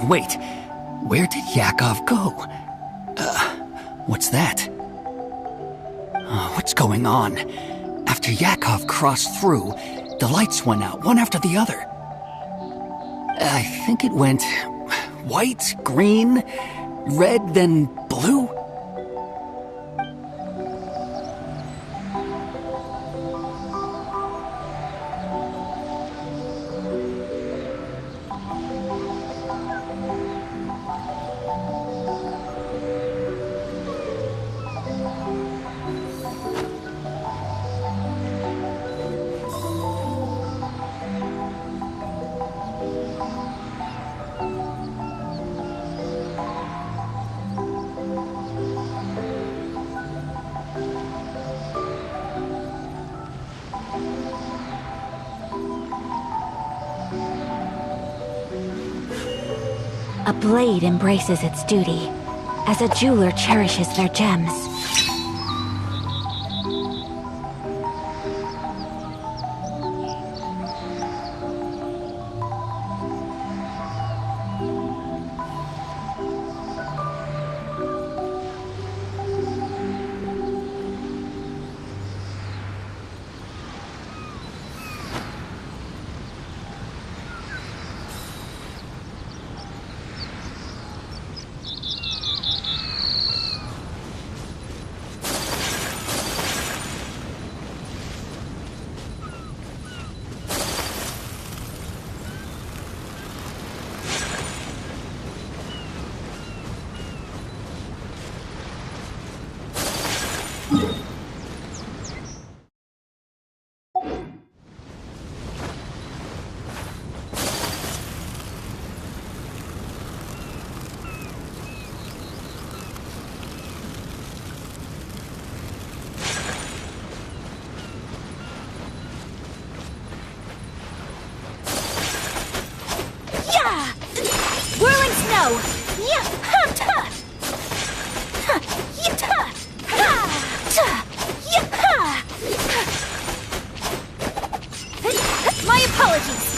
Wait, where did Yakov go? What's that? What's going on? After Yakov crossed through, the lights went out, one after the other. I think it went white, green, red, then blue. A blade embraces its duty, as a jeweler cherishes their gems. Whirling snow! Yeah! Ha! Ta! Ha! Yeah! Ta! Ha! Ta! Yeah! Ha! My apologies!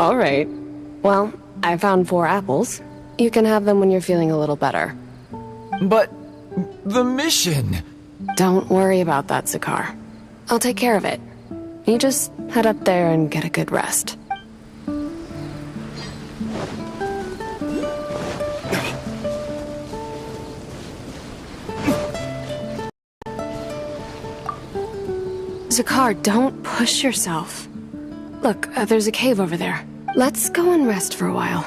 All right. Well, I found 4 apples. You can have them when you're feeling a little better. But the mission... Don't worry about that, Zakar. I'll take care of it. You just head up there and get a good rest. Zakar, don't push yourself. Look, there's a cave over there. Let's go and rest for a while.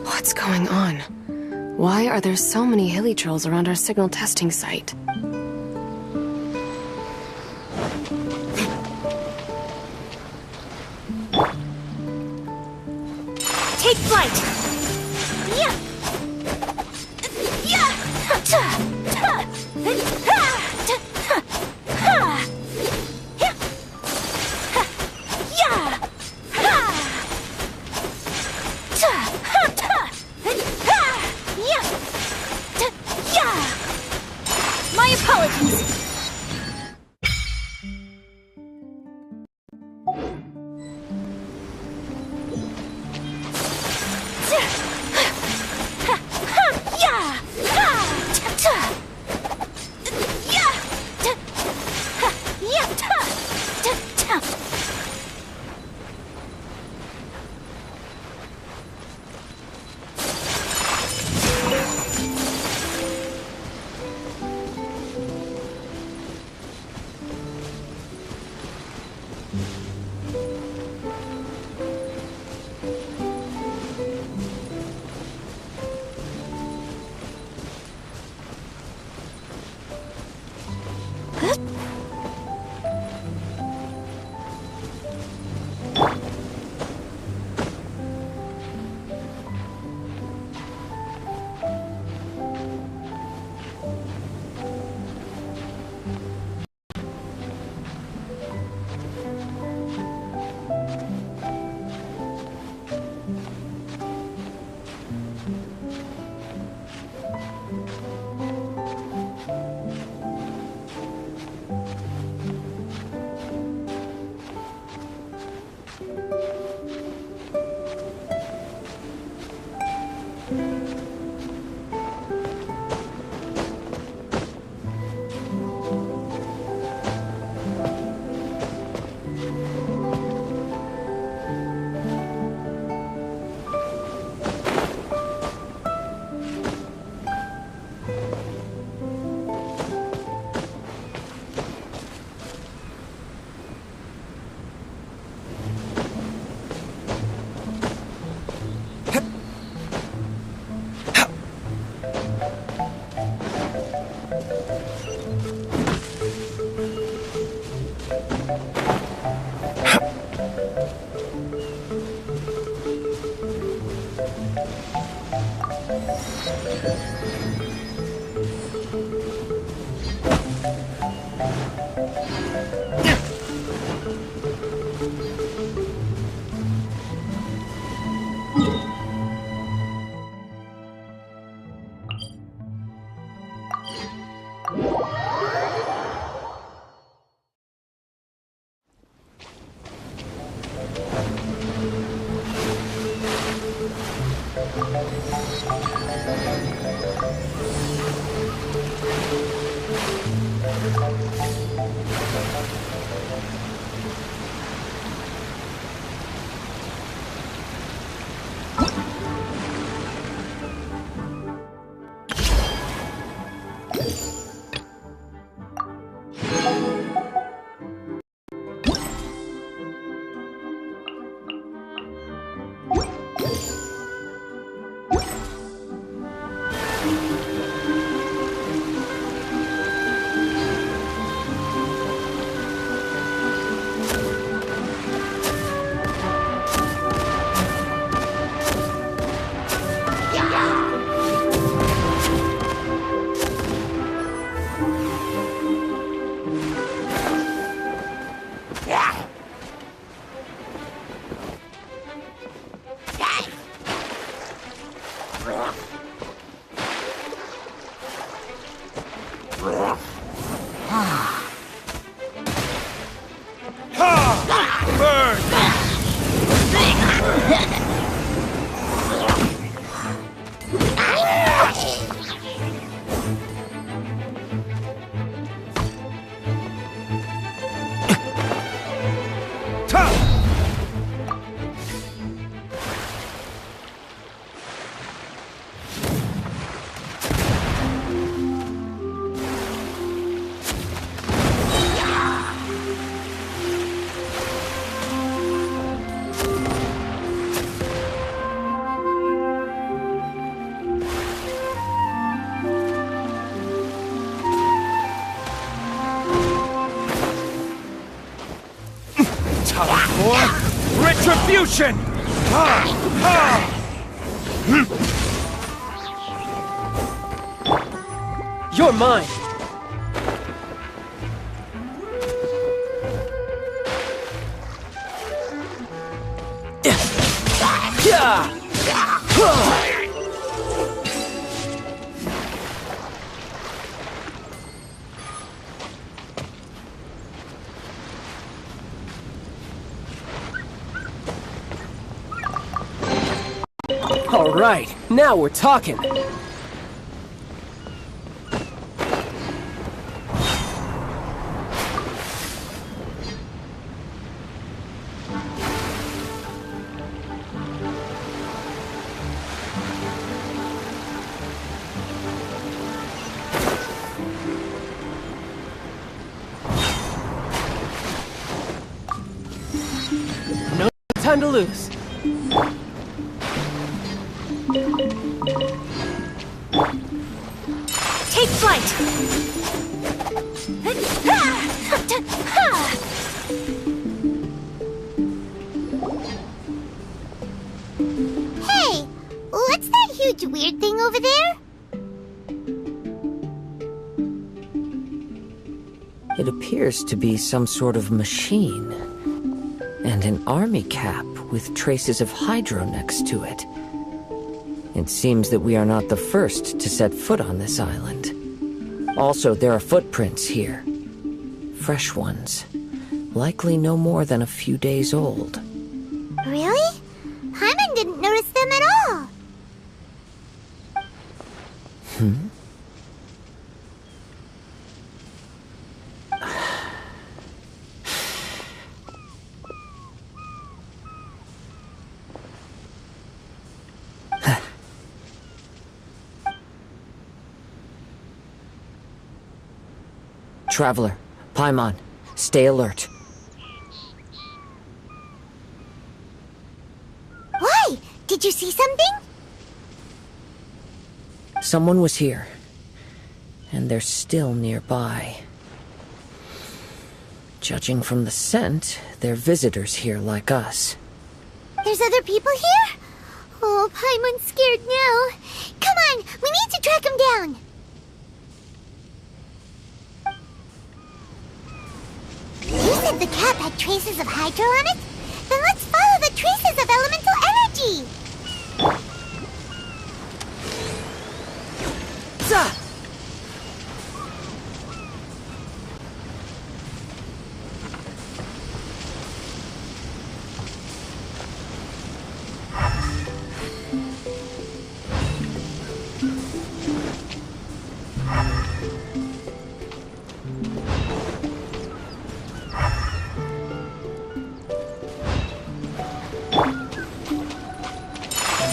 What's going on? Why are there so many hilly trolls around our signal testing site? Take flight! Yeah! Yeah! My apologies! Retribution! You're mine! All right, now we're talking. No time to lose. Take flight! Hey, what's that huge weird thing over there? It appears to be some sort of machine. And an army cap with traces of hydro next to it. It seems that we are not the first to set foot on this island. Also, there are footprints here. Fresh ones. Likely no more than a few days old. Really? Hyman didn't notice them at all. Traveler, Paimon, stay alert. Why? Did you see something? Someone was here. And they're still nearby. Judging from the scent, they're visitors here like us. There's other people here? Oh, Paimon's scared now. Come on, we need to track him down. You said the cap had traces of hydro on it? Then let's follow the traces of elemental energy.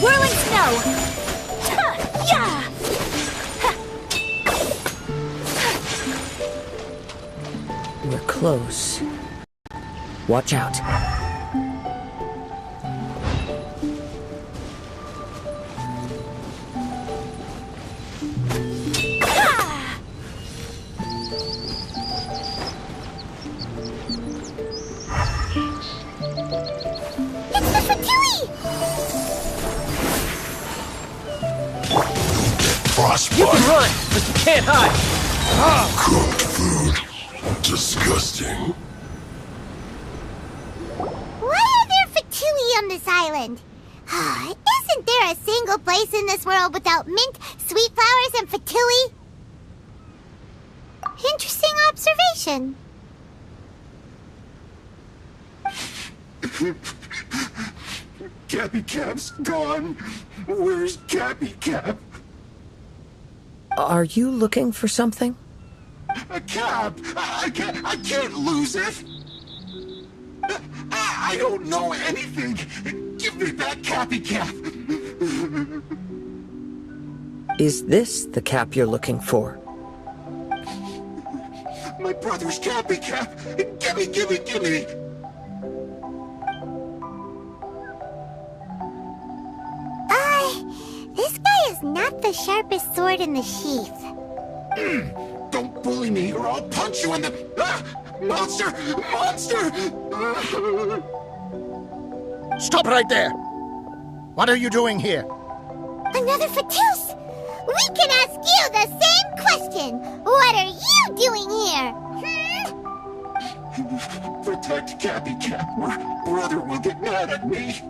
Whirling snow! Yeah! We're close. Watch out. It's the Fatui! Frostbite. You can run, but you can't hide. Cooked food. Disgusting. Why are there Fatui on this island? Isn't there a single place in this world without mint, sweet flowers, and Fatui? Interesting observation. Cappy Cap's gone. Where's Cappy Cap? Are you looking for something? A cap! I can't lose it! I don't know anything! Give me back Cappy Cap! Is this the cap you're looking for? My brother's Cappy Cap! Gimme! This guy is not the sharpest sword in the sheath. Don't bully me or I'll punch you in the... Monster! Stop right there! What are you doing here? Another Fatus! We can ask you the same question! What are you doing here? Protect Cappy Cap or brother will get mad at me.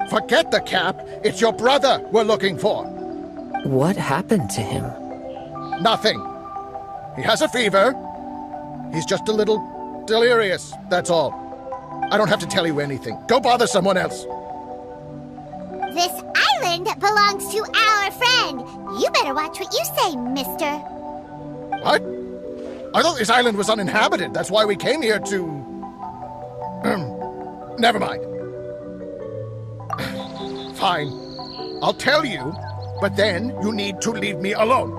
Forget the cap. It's your brother we're looking for. What happened to him? Nothing. He has a fever. He's just a little delirious, that's all. I don't have to tell you anything. Go bother someone else. This island belongs to our friend. You better watch what you say, mister. What? I thought this island was uninhabited. That's why we came here to... Never mind. Fine. I'll tell you, but then you need to leave me alone.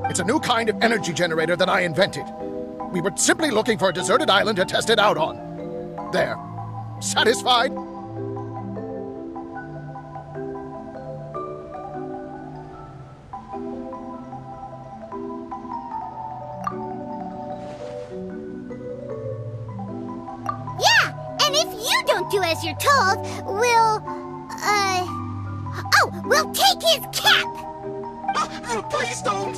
It's a new kind of energy generator that I invented. We were simply looking for a deserted island to test it out on. There. Satisfied? Yeah, and if you don't do as you're told, we'll take his cap! Please don't!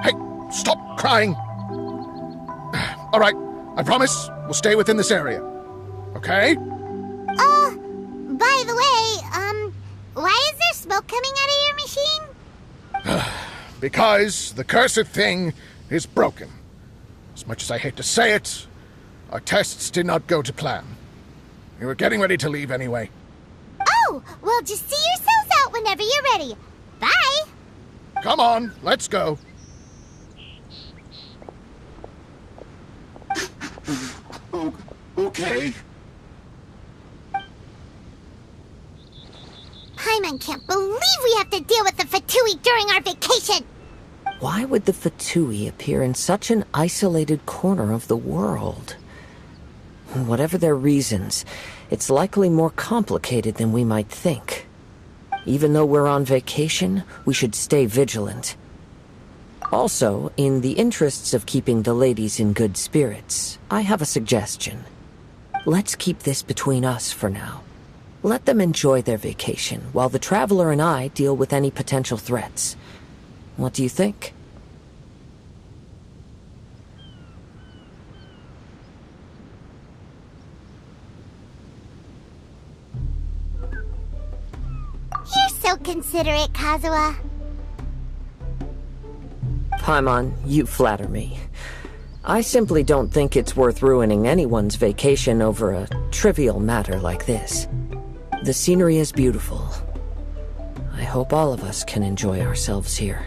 Hey, stop crying! All right, I promise we'll stay within this area. Okay? By the way, why is there smoke coming out of your machine? Because the cursed thing is broken. As much as I hate to say it, our tests did not go to plan. We were getting ready to leave anyway. Oh, well, just see yourselves out whenever you're ready. Bye! Come on, let's go. Okay. Paimon can't believe we have to deal with the Fatui during our vacation! Why would the Fatui appear in such an isolated corner of the world? Whatever their reasons, it's likely more complicated than we might think. Even though we're on vacation, we should stay vigilant. Also, in the interests of keeping the ladies in good spirits, I have a suggestion. Let's keep this between us for now. Let them enjoy their vacation, while the Traveler and I deal with any potential threats. What do you think? You're so considerate, Kazuha. Paimon, you flatter me. I simply don't think it's worth ruining anyone's vacation over a trivial matter like this. The scenery is beautiful. I hope all of us can enjoy ourselves here.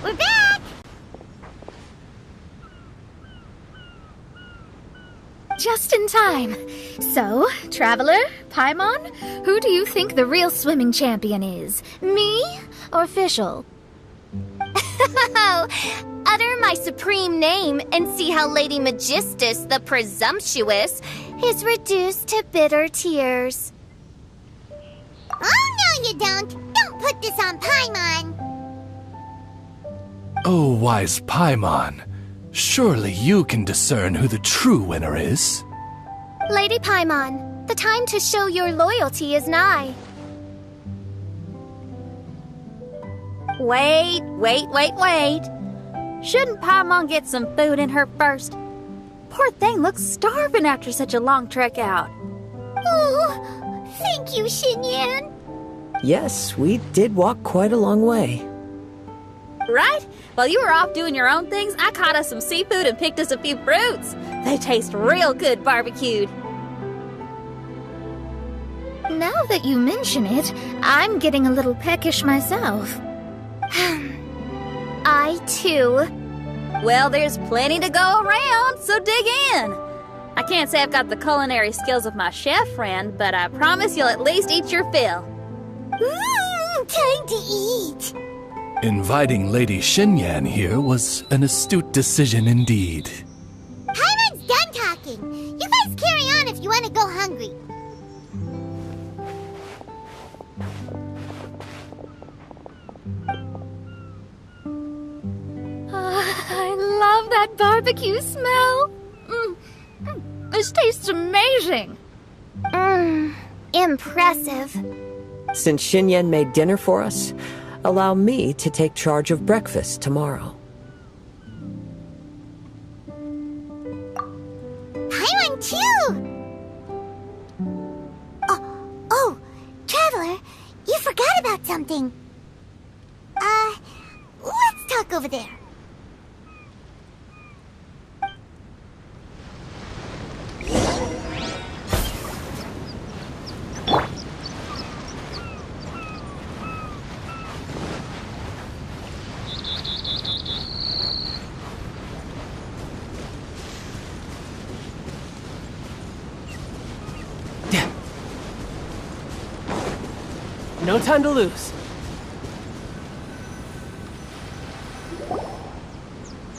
We're back! Just in time. So, Traveler, Paimon, who do you think the real swimming champion is? Me or Fischl? Utter my supreme name and see how Lady Magistus the Presumptuous is reduced to bitter tears. Oh, no you don't! Don't put this on Paimon! Oh, wise Paimon. Surely you can discern who the true winner is. Lady Paimon, the time to show your loyalty is nigh. Wait. Shouldn't Paimon get some food in her first? Poor thing looks starving after such a long trek out. Oh, thank you, Xinyan. Yes, we did walk quite a long way. Right? While you were off doing your own things, I caught us some seafood and picked us a few fruits. They taste real good barbecued. Now that you mention it, I'm getting a little peckish myself. I too. Well, there's plenty to go around, so dig in. I can't say I've got the culinary skills of my chef friend, but I promise you'll at least eat your fill. Time to eat. Inviting Lady Xinyan here was an astute decision indeed. Paimon's done talking. You guys carry on if you want to go hungry. I love that barbecue smell. This tastes amazing. Impressive. Since Xinyan made dinner for us, allow me to take charge of breakfast tomorrow. Paimon too! Oh, Traveler, you forgot about something. Let's talk over there. No time to lose.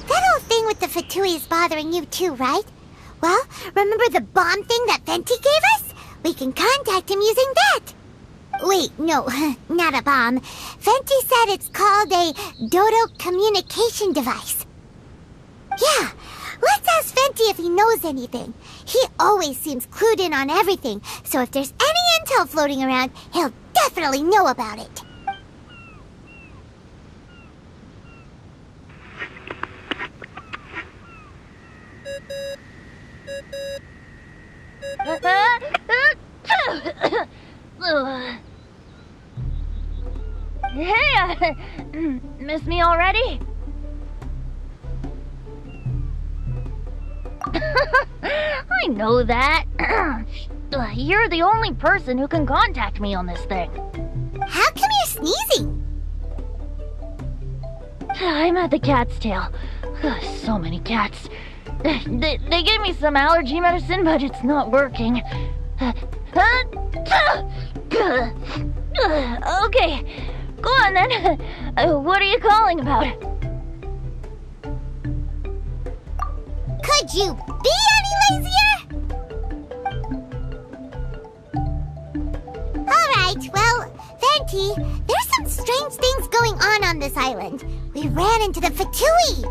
That whole thing with the Fatui is bothering you too, right? Well, remember the bomb thing that Venti gave us? We can contact him using that. Wait, no, not a bomb. Venti said it's called a Dodo communication device. Yeah, let's ask Venti if he knows anything. He always seems clued in on everything, so if there's any intel floating around, he'll definitely know about it. Hey, miss me already? I know that. You're the only person who can contact me on this thing. How come you're sneezing? I'm at the cat's tail. So many cats. They gave me some allergy medicine, but it's not working. Okay, go on then. What are you calling about? Could you be any lazier? Alright, well, Venti, there's some strange things going on this island. We ran into the Fatui.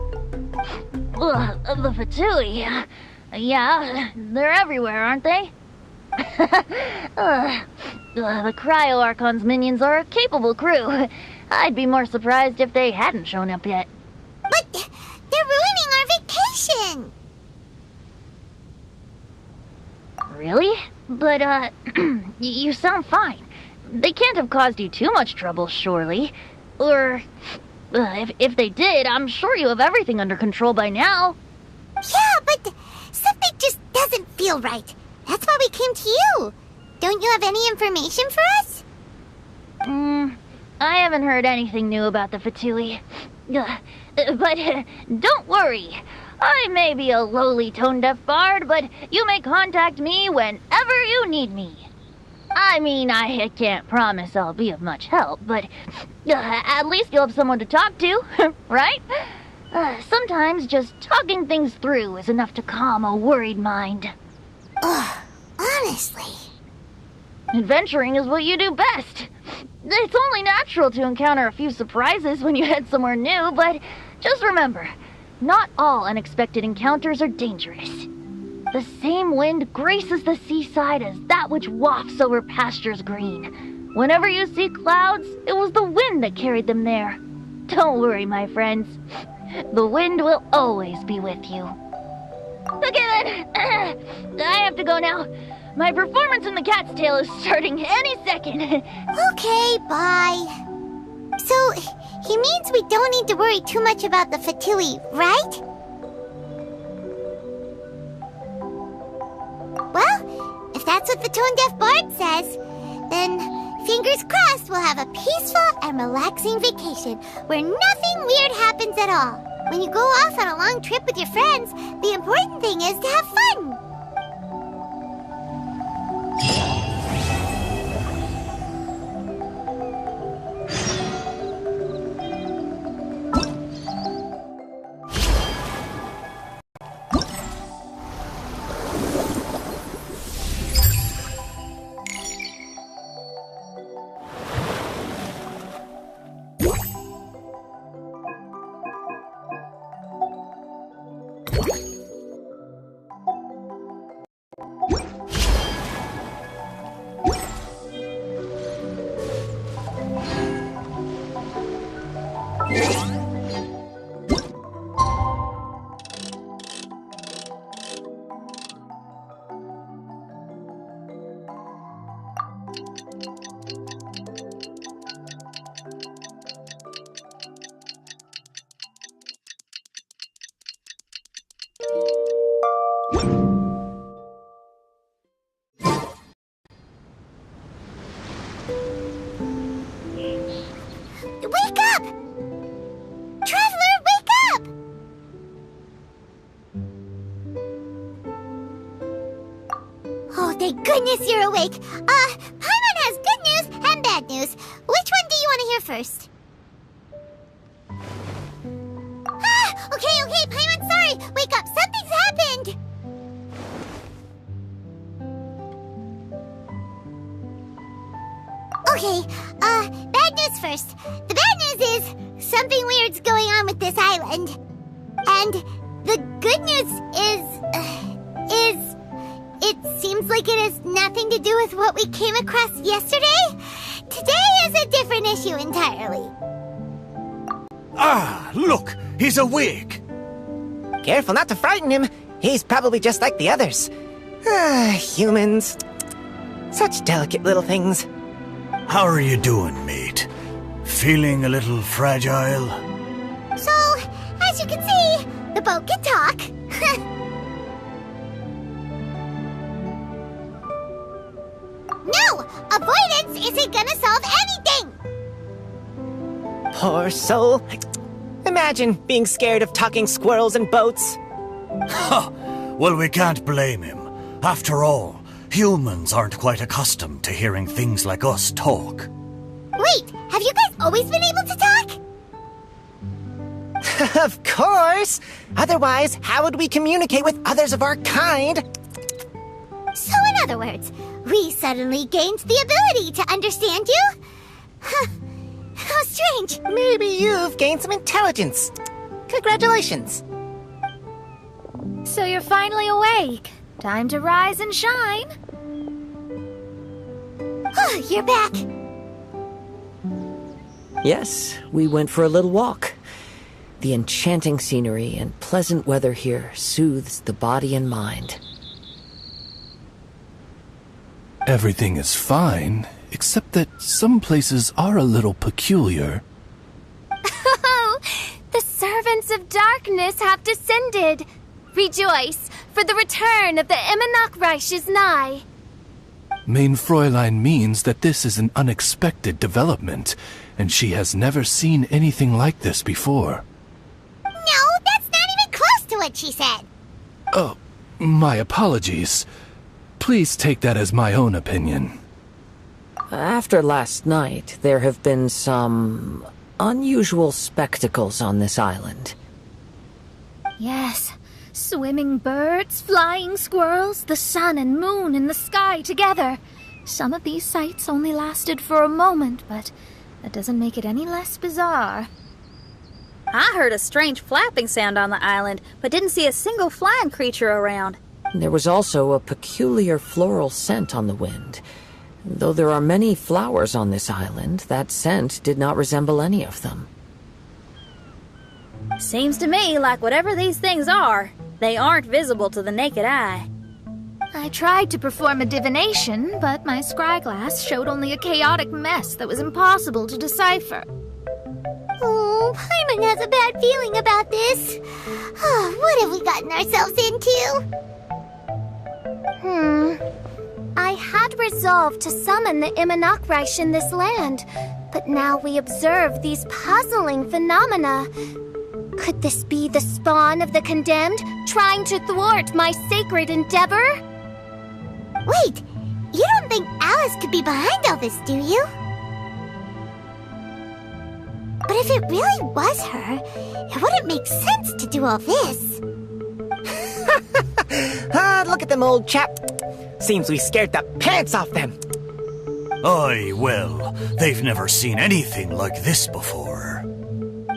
The Fatui? Yeah, they're everywhere, aren't they? The Cryo Archon's minions are a capable crew. I'd be more surprised if they hadn't shown up yet. But they're ruining our vacation! Really? But, you sound fine. They can't have caused you too much trouble, surely. Or, if they did, I'm sure you have everything under control by now. Yeah, but something just doesn't feel right. That's why we came to you. Don't you have any information for us? I haven't heard anything new about the Fatui. But don't worry. I may be a lowly tone-deaf bard, but you may contact me whenever you need me. I mean, I can't promise I'll be of much help, but at least you'll have someone to talk to, right? Sometimes just talking things through is enough to calm a worried mind. Ugh, honestly. Adventuring is what you do best. It's only natural to encounter a few surprises when you head somewhere new, but just remember, not all unexpected encounters are dangerous. The same wind graces the seaside as that which wafts over pastures green. Whenever you see clouds, it was the wind that carried them there. Don't worry, my friends. The wind will always be with you. Okay then, I have to go now. My performance in the cat's tail is starting any second. Okay, bye. So, he means we don't need to worry too much about the Fatui, right? Well, if that's what the tone-deaf bard says, then fingers crossed we'll have a peaceful and relaxing vacation where nothing weird happens at all. When you go off on a long trip with your friends, the important thing is to have fun. Wake up! Traveler, wake up! Oh, thank goodness you're awake. Paimon has good news and bad news. first. Okay, Paimon, sorry! Wake up, something's happened! Okay, bad news first. The bad news is, something weird's going on with this island. And the good news is, it seems like it has nothing to do with what we came across yesterday. Today is a different issue entirely. Ah, look! He's awake! Careful not to frighten him. He's probably just like the others. Humans. Such delicate little things. How are you doing, mate? Feeling a little fragile? So, as you can see, the boat can talk. No! Avoidance isn't gonna solve anything! Poor soul. Imagine being scared of talking squirrels and boats. Ha! Well, we can't blame him. After all, humans aren't quite accustomed to hearing things like us talk. Wait, have you guys always been able to talk? Of course! Otherwise, how would we communicate with others of our kind? So in other words, we suddenly gained the ability to understand you? Huh. How strange. Maybe you've gained some intelligence. Congratulations. So you're finally awake. Time to rise and shine. Oh, you're back. Yes, we went for a little walk. The enchanting scenery and pleasant weather here soothes the body and mind. Everything is fine, except that some places are a little peculiar. Oh, the servants of darkness have descended. Rejoice, for the return of the Immernoch is nigh. Main Fräulein means that this is an unexpected development, and she has never seen anything like this before. No, that's not even close to what she said. Oh, my apologies. Please take that as my own opinion. After last night, there have been some unusual spectacles on this island. Yes, swimming birds, flying squirrels, the sun and moon in the sky together. Some of these sights only lasted for a moment, but that doesn't make it any less bizarre. I heard a strange flapping sound on the island, but didn't see a single flying creature around. There was also a peculiar floral scent on the wind. Though there are many flowers on this island, that scent did not resemble any of them. Seems to me like whatever these things are, they aren't visible to the naked eye. I tried to perform a divination, but my scryglass showed only a chaotic mess that was impossible to decipher. Oh, Paimon has a bad feeling about this. Oh, what have we gotten ourselves into? I had resolved to summon the Immernoch in this land, but now we observe these puzzling phenomena. Could this be the spawn of the condemned, trying to thwart my sacred endeavor? Wait, you don't think Alice could be behind all this, do you? But if it really was her, it wouldn't make sense to do all this. Look at them, old chap. Seems we scared the pants off them. Aye, well, they've never seen anything like this before.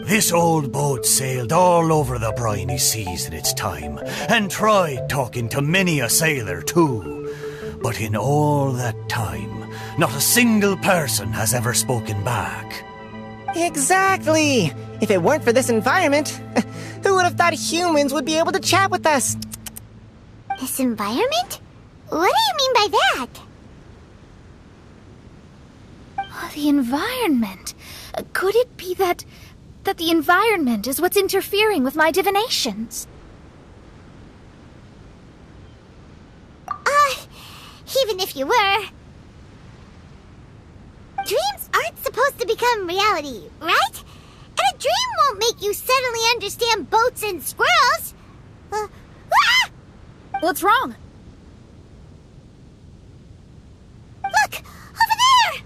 This old boat sailed all over the briny seas in its time, and tried talking to many a sailor too. But in all that time, not a single person has ever spoken back. Exactly! If it weren't for this environment, who would have thought humans would be able to chat with us? This environment? What do you mean by that? Oh, the environment. Could it be that the environment is what's interfering with my divinations? Even if you were... Dreams aren't supposed to become reality, right? And a dream won't make you suddenly understand boats and squirrels. What's wrong? Look! Over there!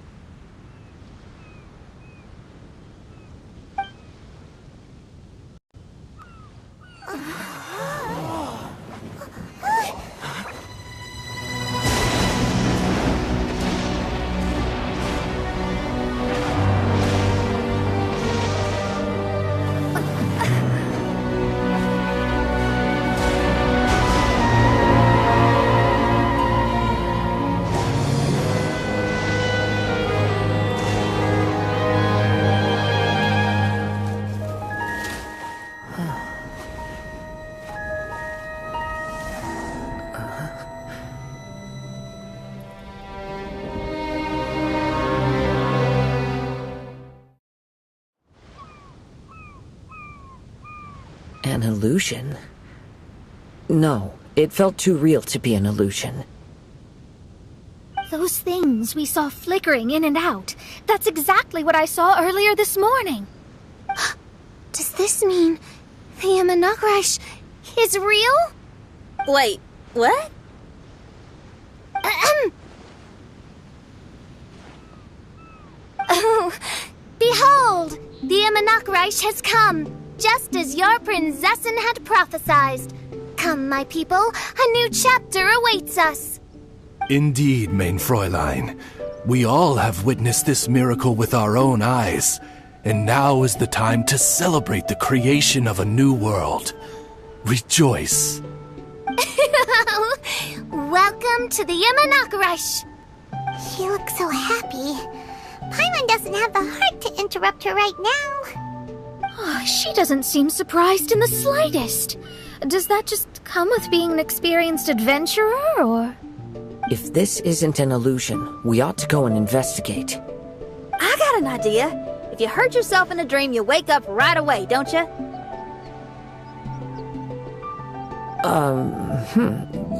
An illusion? No, it felt too real to be an illusion. Those things we saw flickering in and out. That's exactly what I saw earlier this morning. Does this mean the Imanakrish is real? Wait, what? Oh, behold! The Imanakrish has come, just as your Prinzessin had prophesied. Come, my people, a new chapter awaits us. Indeed, Main Fräulein. We all have witnessed this miracle with our own eyes, and now is the time to celebrate the creation of a new world. Rejoice. Welcome to the Imanakrish. She looks so happy. Paimon doesn't have the heart to interrupt her right now. Oh, she doesn't seem surprised in the slightest. Does that just come with being an experienced adventurer, or...? If this isn't an illusion, we ought to go and investigate. I got an idea. If you hurt yourself in a dream, you wake up right away, don't you?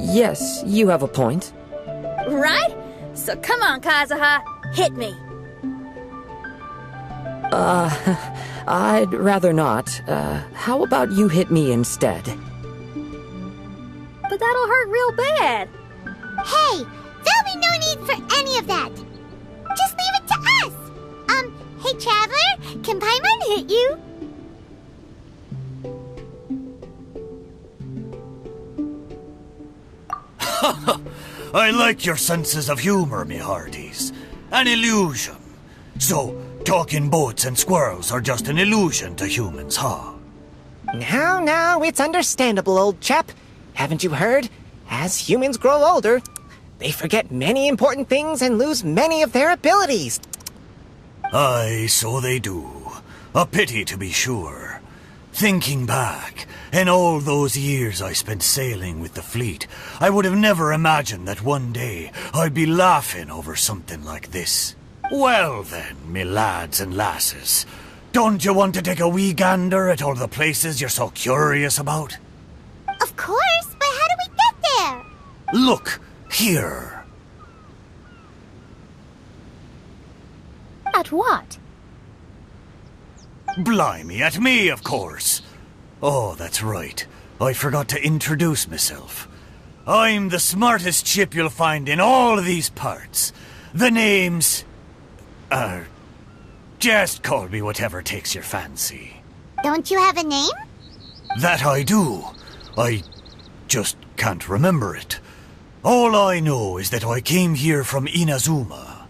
Yes, you have a point. Right? So come on, Kazuha, hit me. I'd rather not. How about you hit me instead? But that'll hurt real bad. Hey, there'll be no need for any of that. Just leave it to us. Hey, Traveler, can Paimon hit you? I like your senses of humor, me hearties. An illusion. So, talking boats and squirrels are just an illusion to humans, huh? Now, it's understandable, old chap. Haven't you heard? As humans grow older, they forget many important things and lose many of their abilities. Aye, so they do. A pity, to be sure. Thinking back, in all those years I spent sailing with the fleet, I would have never imagined that one day I'd be laughing over something like this. Well then, me lads and lasses, don't you want to take a wee gander at all the places you're so curious about? Of course, but how do we get there? Look, here. At what? Blimey, at me, of course. Oh, that's right. I forgot to introduce myself. I'm the smartest chip you'll find in all these parts. The name's... just call me whatever takes your fancy. Don't you have a name? That I do. I just can't remember it. All I know is that I came here from Inazuma.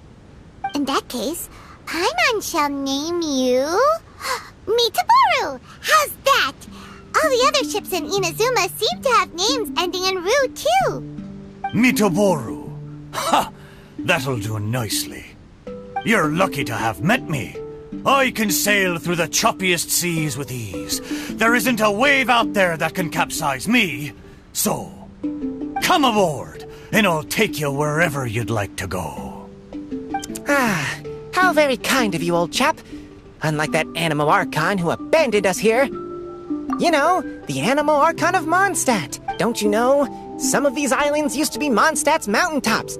In that case, Paimon shall name you... Mitaboru! How's that? All the other ships in Inazuma seem to have names ending in Ru, too. Mitaboru. Ha! That'll do nicely. You're lucky to have met me. I can sail through the choppiest seas with ease. There isn't a wave out there that can capsize me. So, come aboard, and I'll take you wherever you'd like to go. Ah, how very kind of you, old chap. Unlike that Animo Archon who abandoned us here. You know, the Animo Archon of Mondstadt. Don't you know? Some of these islands used to be Mondstadt's mountaintops.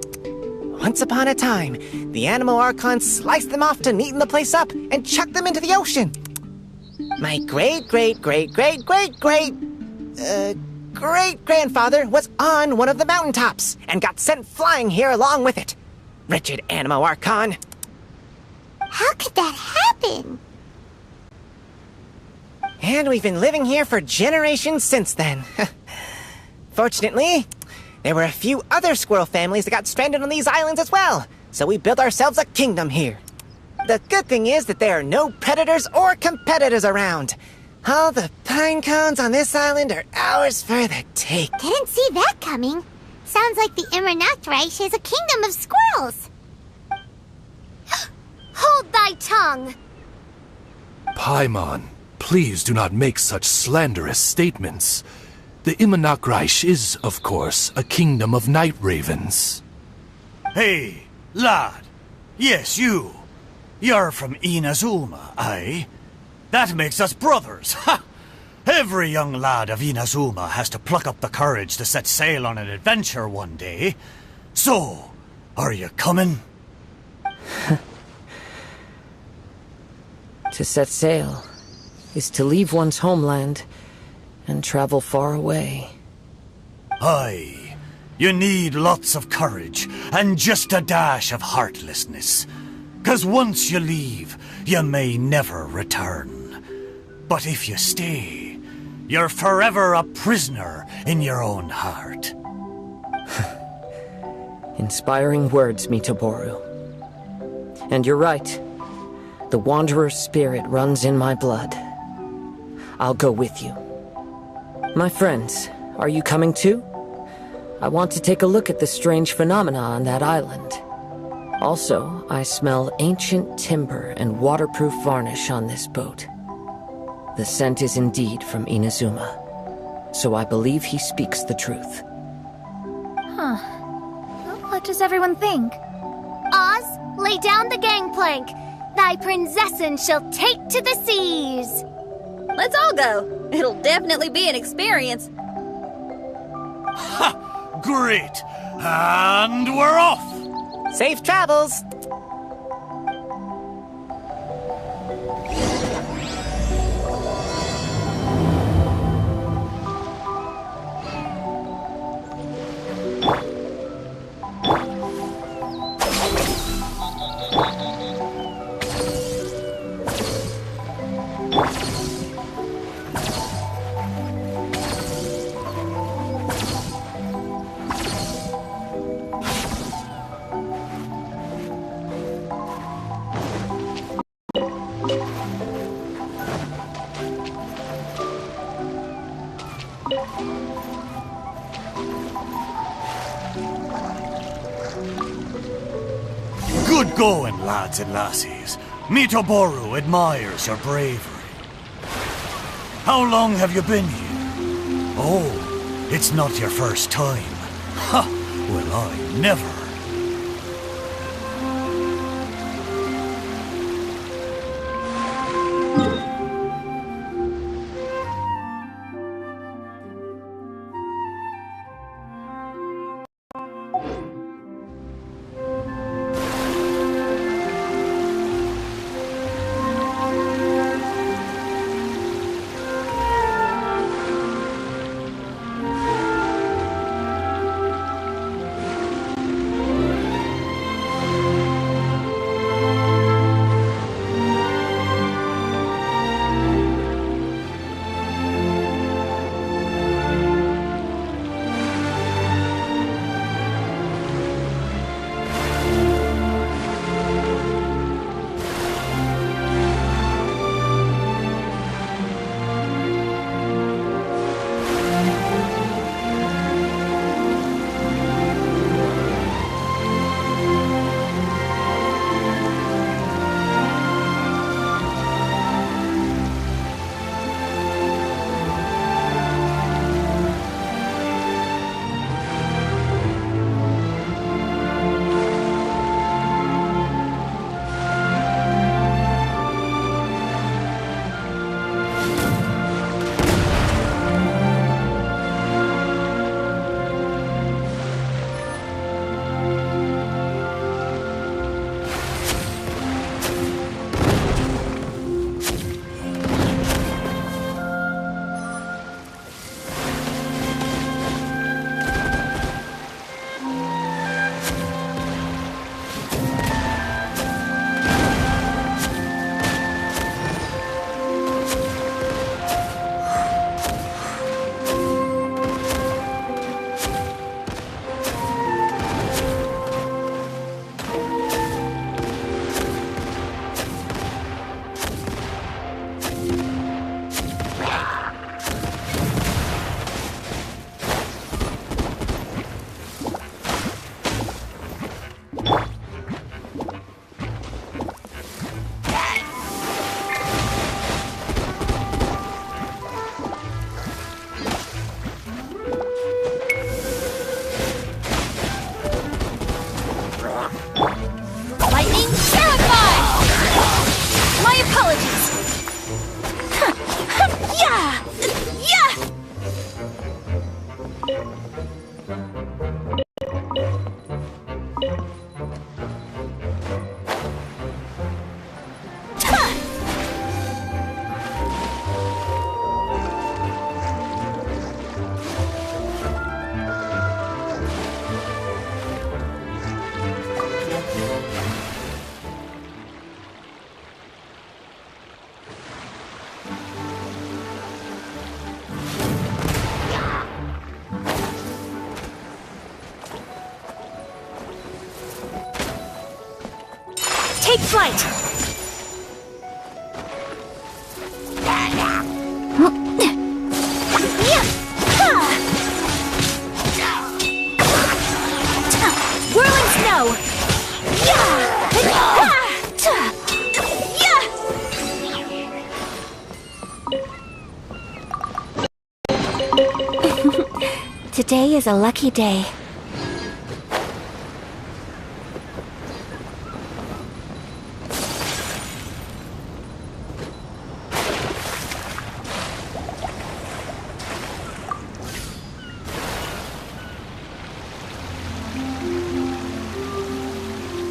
Once upon a time, the Animo Archon sliced them off to neaten the place up and chucked them into the ocean. My great-grandfather was on one of the mountaintops and got sent flying here along with it. Wretched Animo Archon. How could that happen? And we've been living here for generations since then. Fortunately, there were a few other squirrel families that got stranded on these islands as well, so we built ourselves a kingdom here. The good thing is that there are no predators or competitors around. All the pine cones on this island are ours for the take. Didn't see that coming. Sounds like the Imanakrish is a kingdom of squirrels. Hold thy tongue! Paimon, please do not make such slanderous statements. The Imanakrish is, of course, a kingdom of night ravens. Hey, lad. Yes, you. You're from Inazuma, aye? That makes us brothers, ha! Every young lad of Inazuma has to pluck up the courage to set sail on an adventure one day. So, are you coming? To set sail is to leave one's homeland and travel far away. Aye. You need lots of courage and just a dash of heartlessness. 'Cause once you leave, you may never return. But if you stay, you're forever a prisoner in your own heart. Inspiring words, Mitoboru. And you're right. The Wanderer's spirit runs in my blood. I'll go with you. My friends, are you coming too? I want to take a look at the strange phenomena on that island. Also, I smell ancient timber and waterproof varnish on this boat. The scent is indeed from Inazuma, so I believe he speaks the truth. Huh. Well, what does everyone think? Oz, lay down the gangplank. Thy princessin shall take to the seas. Let's all go. It'll definitely be an experience. Ha! Great! And we're off! Safe travels! Good going, lads and lassies. Mitoboru admires your bravery. How long have you been here? Oh, it's not your first time. Ha! Well, I never. take flight! Whirling snow! Today is a lucky day.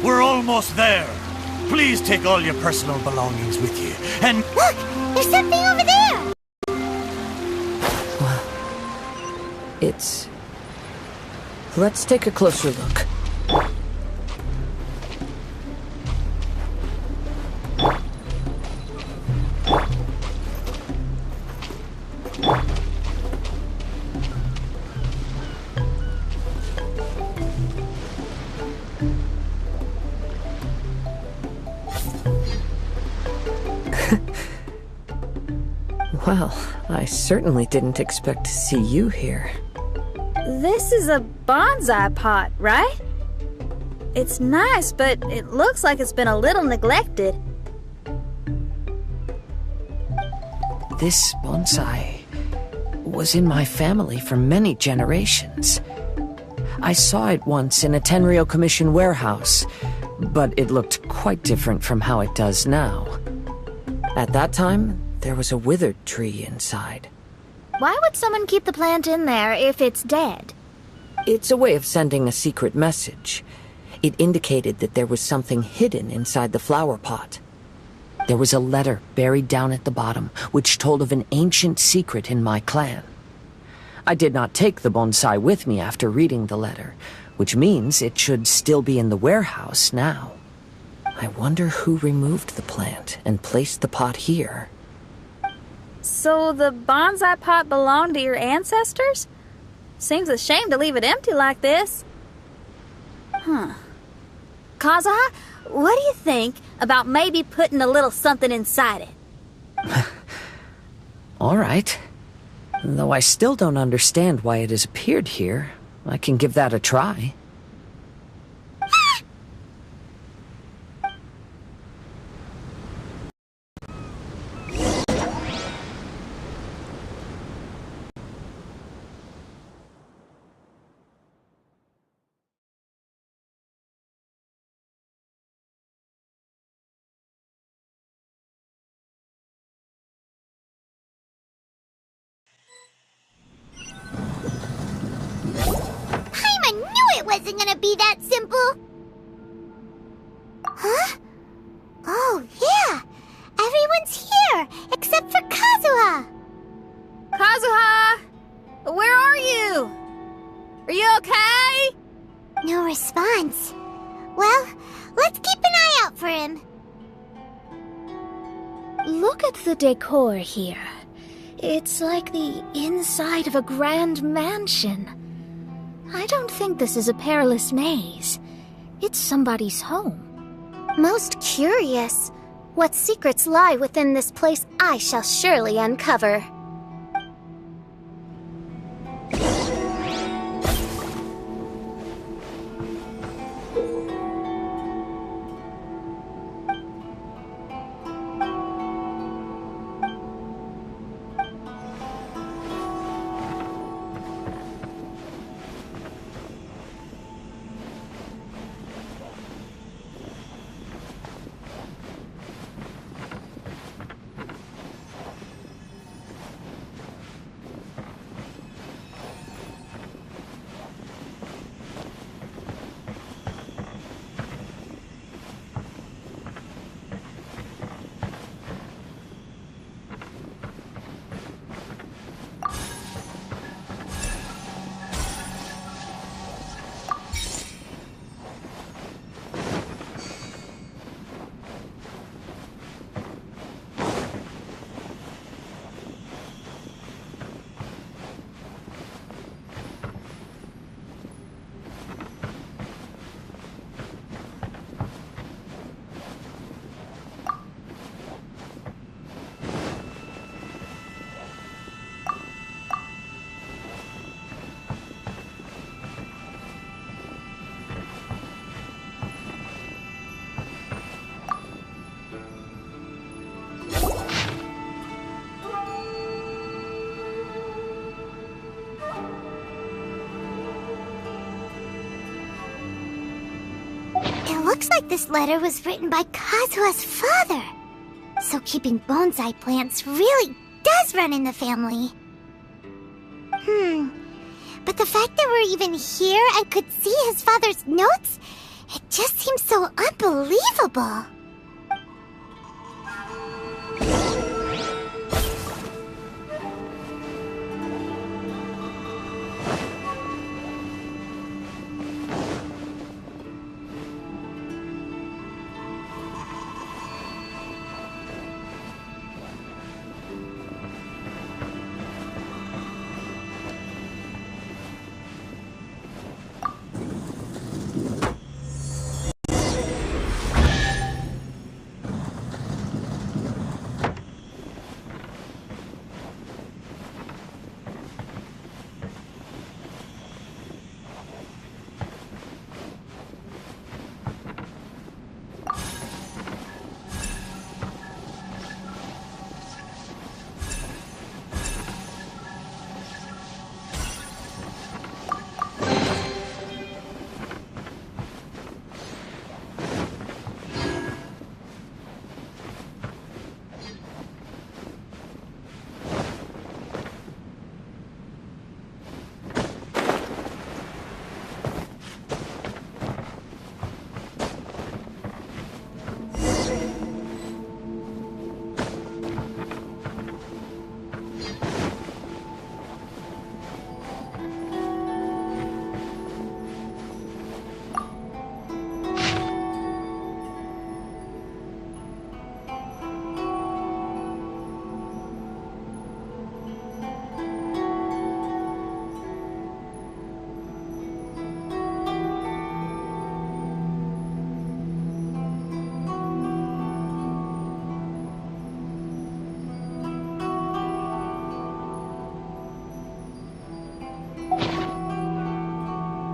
We're almost there. Please take all your personal belongings with you. And look, there's something over there. Let's take a closer look. Well, I certainly didn't expect to see you here. This is a bonsai pot, right? It's nice, but it looks like it's been a little neglected. This bonsai was in my family for many generations. I saw it once in a Tenryo Commission warehouse, but it looked quite different from how it does now. At that time, there was a withered tree inside. Why would someone keep the plant in there if it's dead? It's a way of sending a secret message. It indicated that there was something hidden inside the flower pot. There was a letter buried down at the bottom, which told of an ancient secret in my clan. I did not take the bonsai with me after reading the letter, which means it should still be in the warehouse now. I wonder who removed the plant and placed the pot here. So the bonsai pot belonged to your ancestors? Seems a shame to leave it empty like this. Kazuha, what do you think about maybe putting a little something inside it? All right. Though I still don't understand why it has appeared here, I can give that a try. It wasn't gonna be that simple. Huh? Oh, yeah. Everyone's here, except for Kazuha. Kazuha! Where are you? Are you okay? No response. Well, let's keep an eye out for him. Look at the decor here. It's like the inside of a grand mansion. I don't think this is a perilous maze. It's somebody's home. Most curious. What secrets lie within this place I shall surely uncover. this letter was written by Kazuha's father. So keeping bonsai plants really does run in the family. But the fact that we're even here and could see his father's notes, it just seems so unbelievable.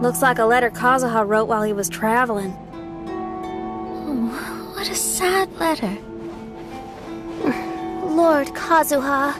Looks like a letter Kazuha wrote while he was traveling. Oh, what a sad letter. Lord Kazuha.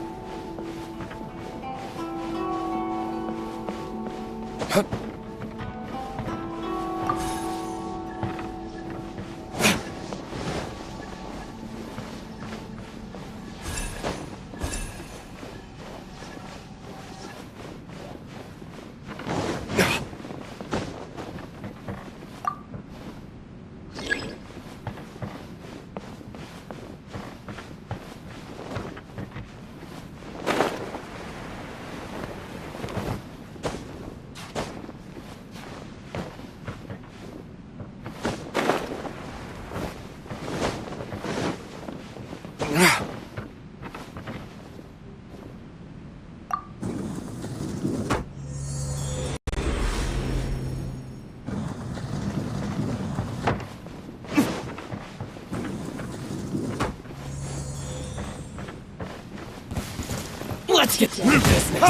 Let's get through this next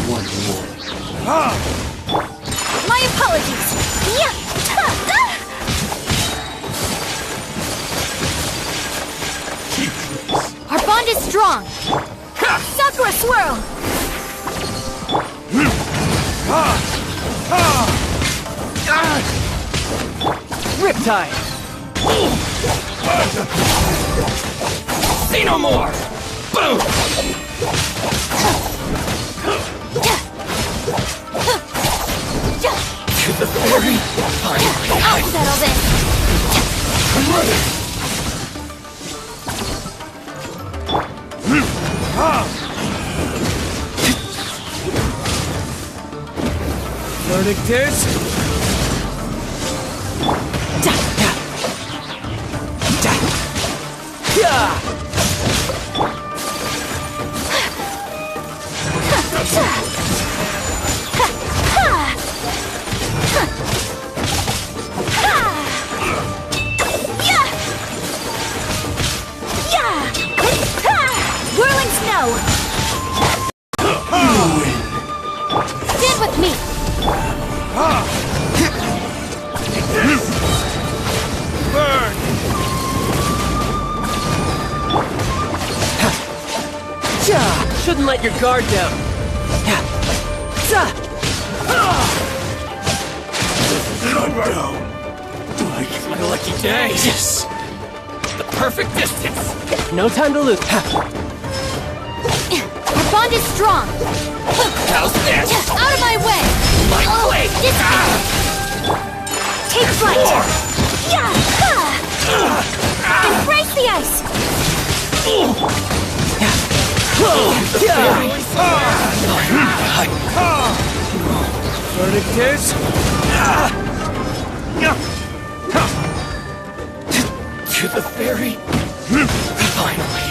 one more. My apologies. Our bond is strong. Sakura swirl. Riptide. See no more. Boom. To the glory. I'll settle this. I'm ready. Verdict is... Whirling snow. Stand with me. Burn! Shouldn't let your guard down. Shut down. Like lucky day. Yes! The perfect distance! No time to lose. Our bond is strong. How's this? Out of my way! Lightweight! Take flight! Embrace the ice! Verdict is... To the ferry. Finally,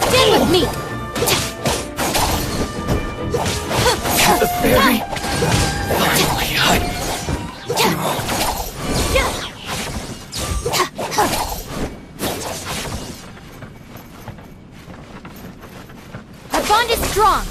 Stand with me! To the ferry. Finally, Our bond is strong.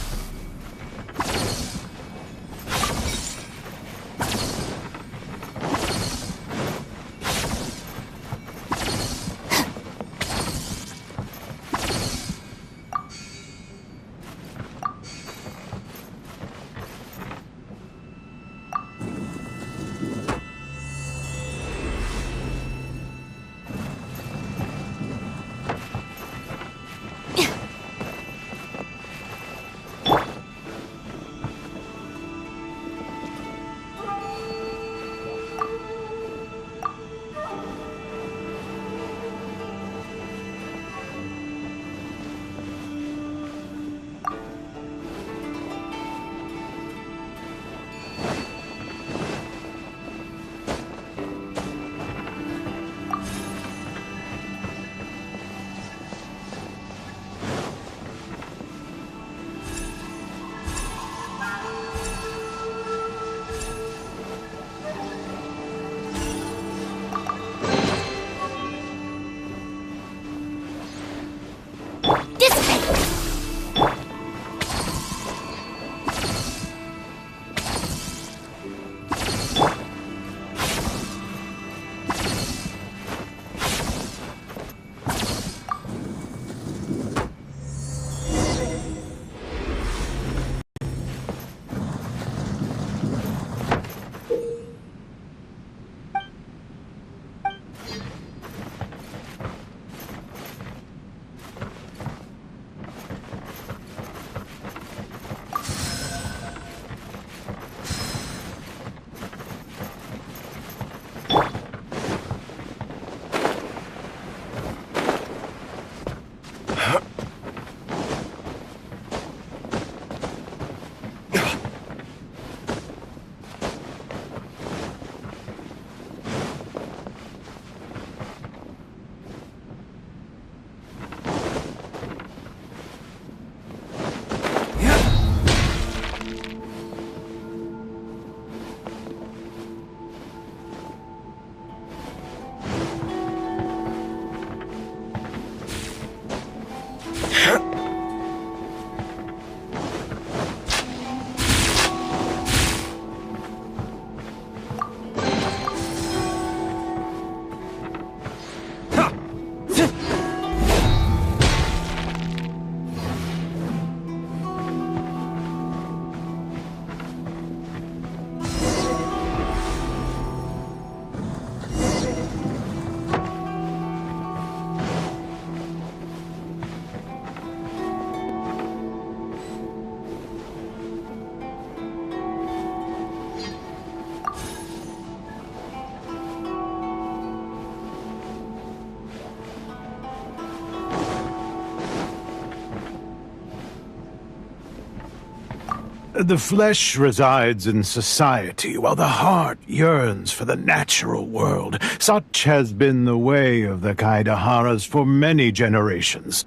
The flesh resides in society, while the heart yearns for the natural world. Such has been the way of the Kaidaharas for many generations.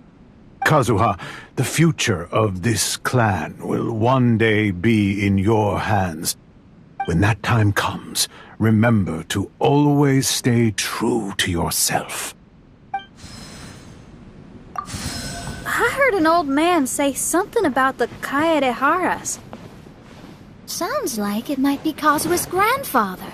Kazuha, the future of this clan will one day be in your hands. When that time comes, remember to always stay true to yourself. I heard an old man say something about the Kaidaharas. Sounds like it might be Kazuha's grandfather.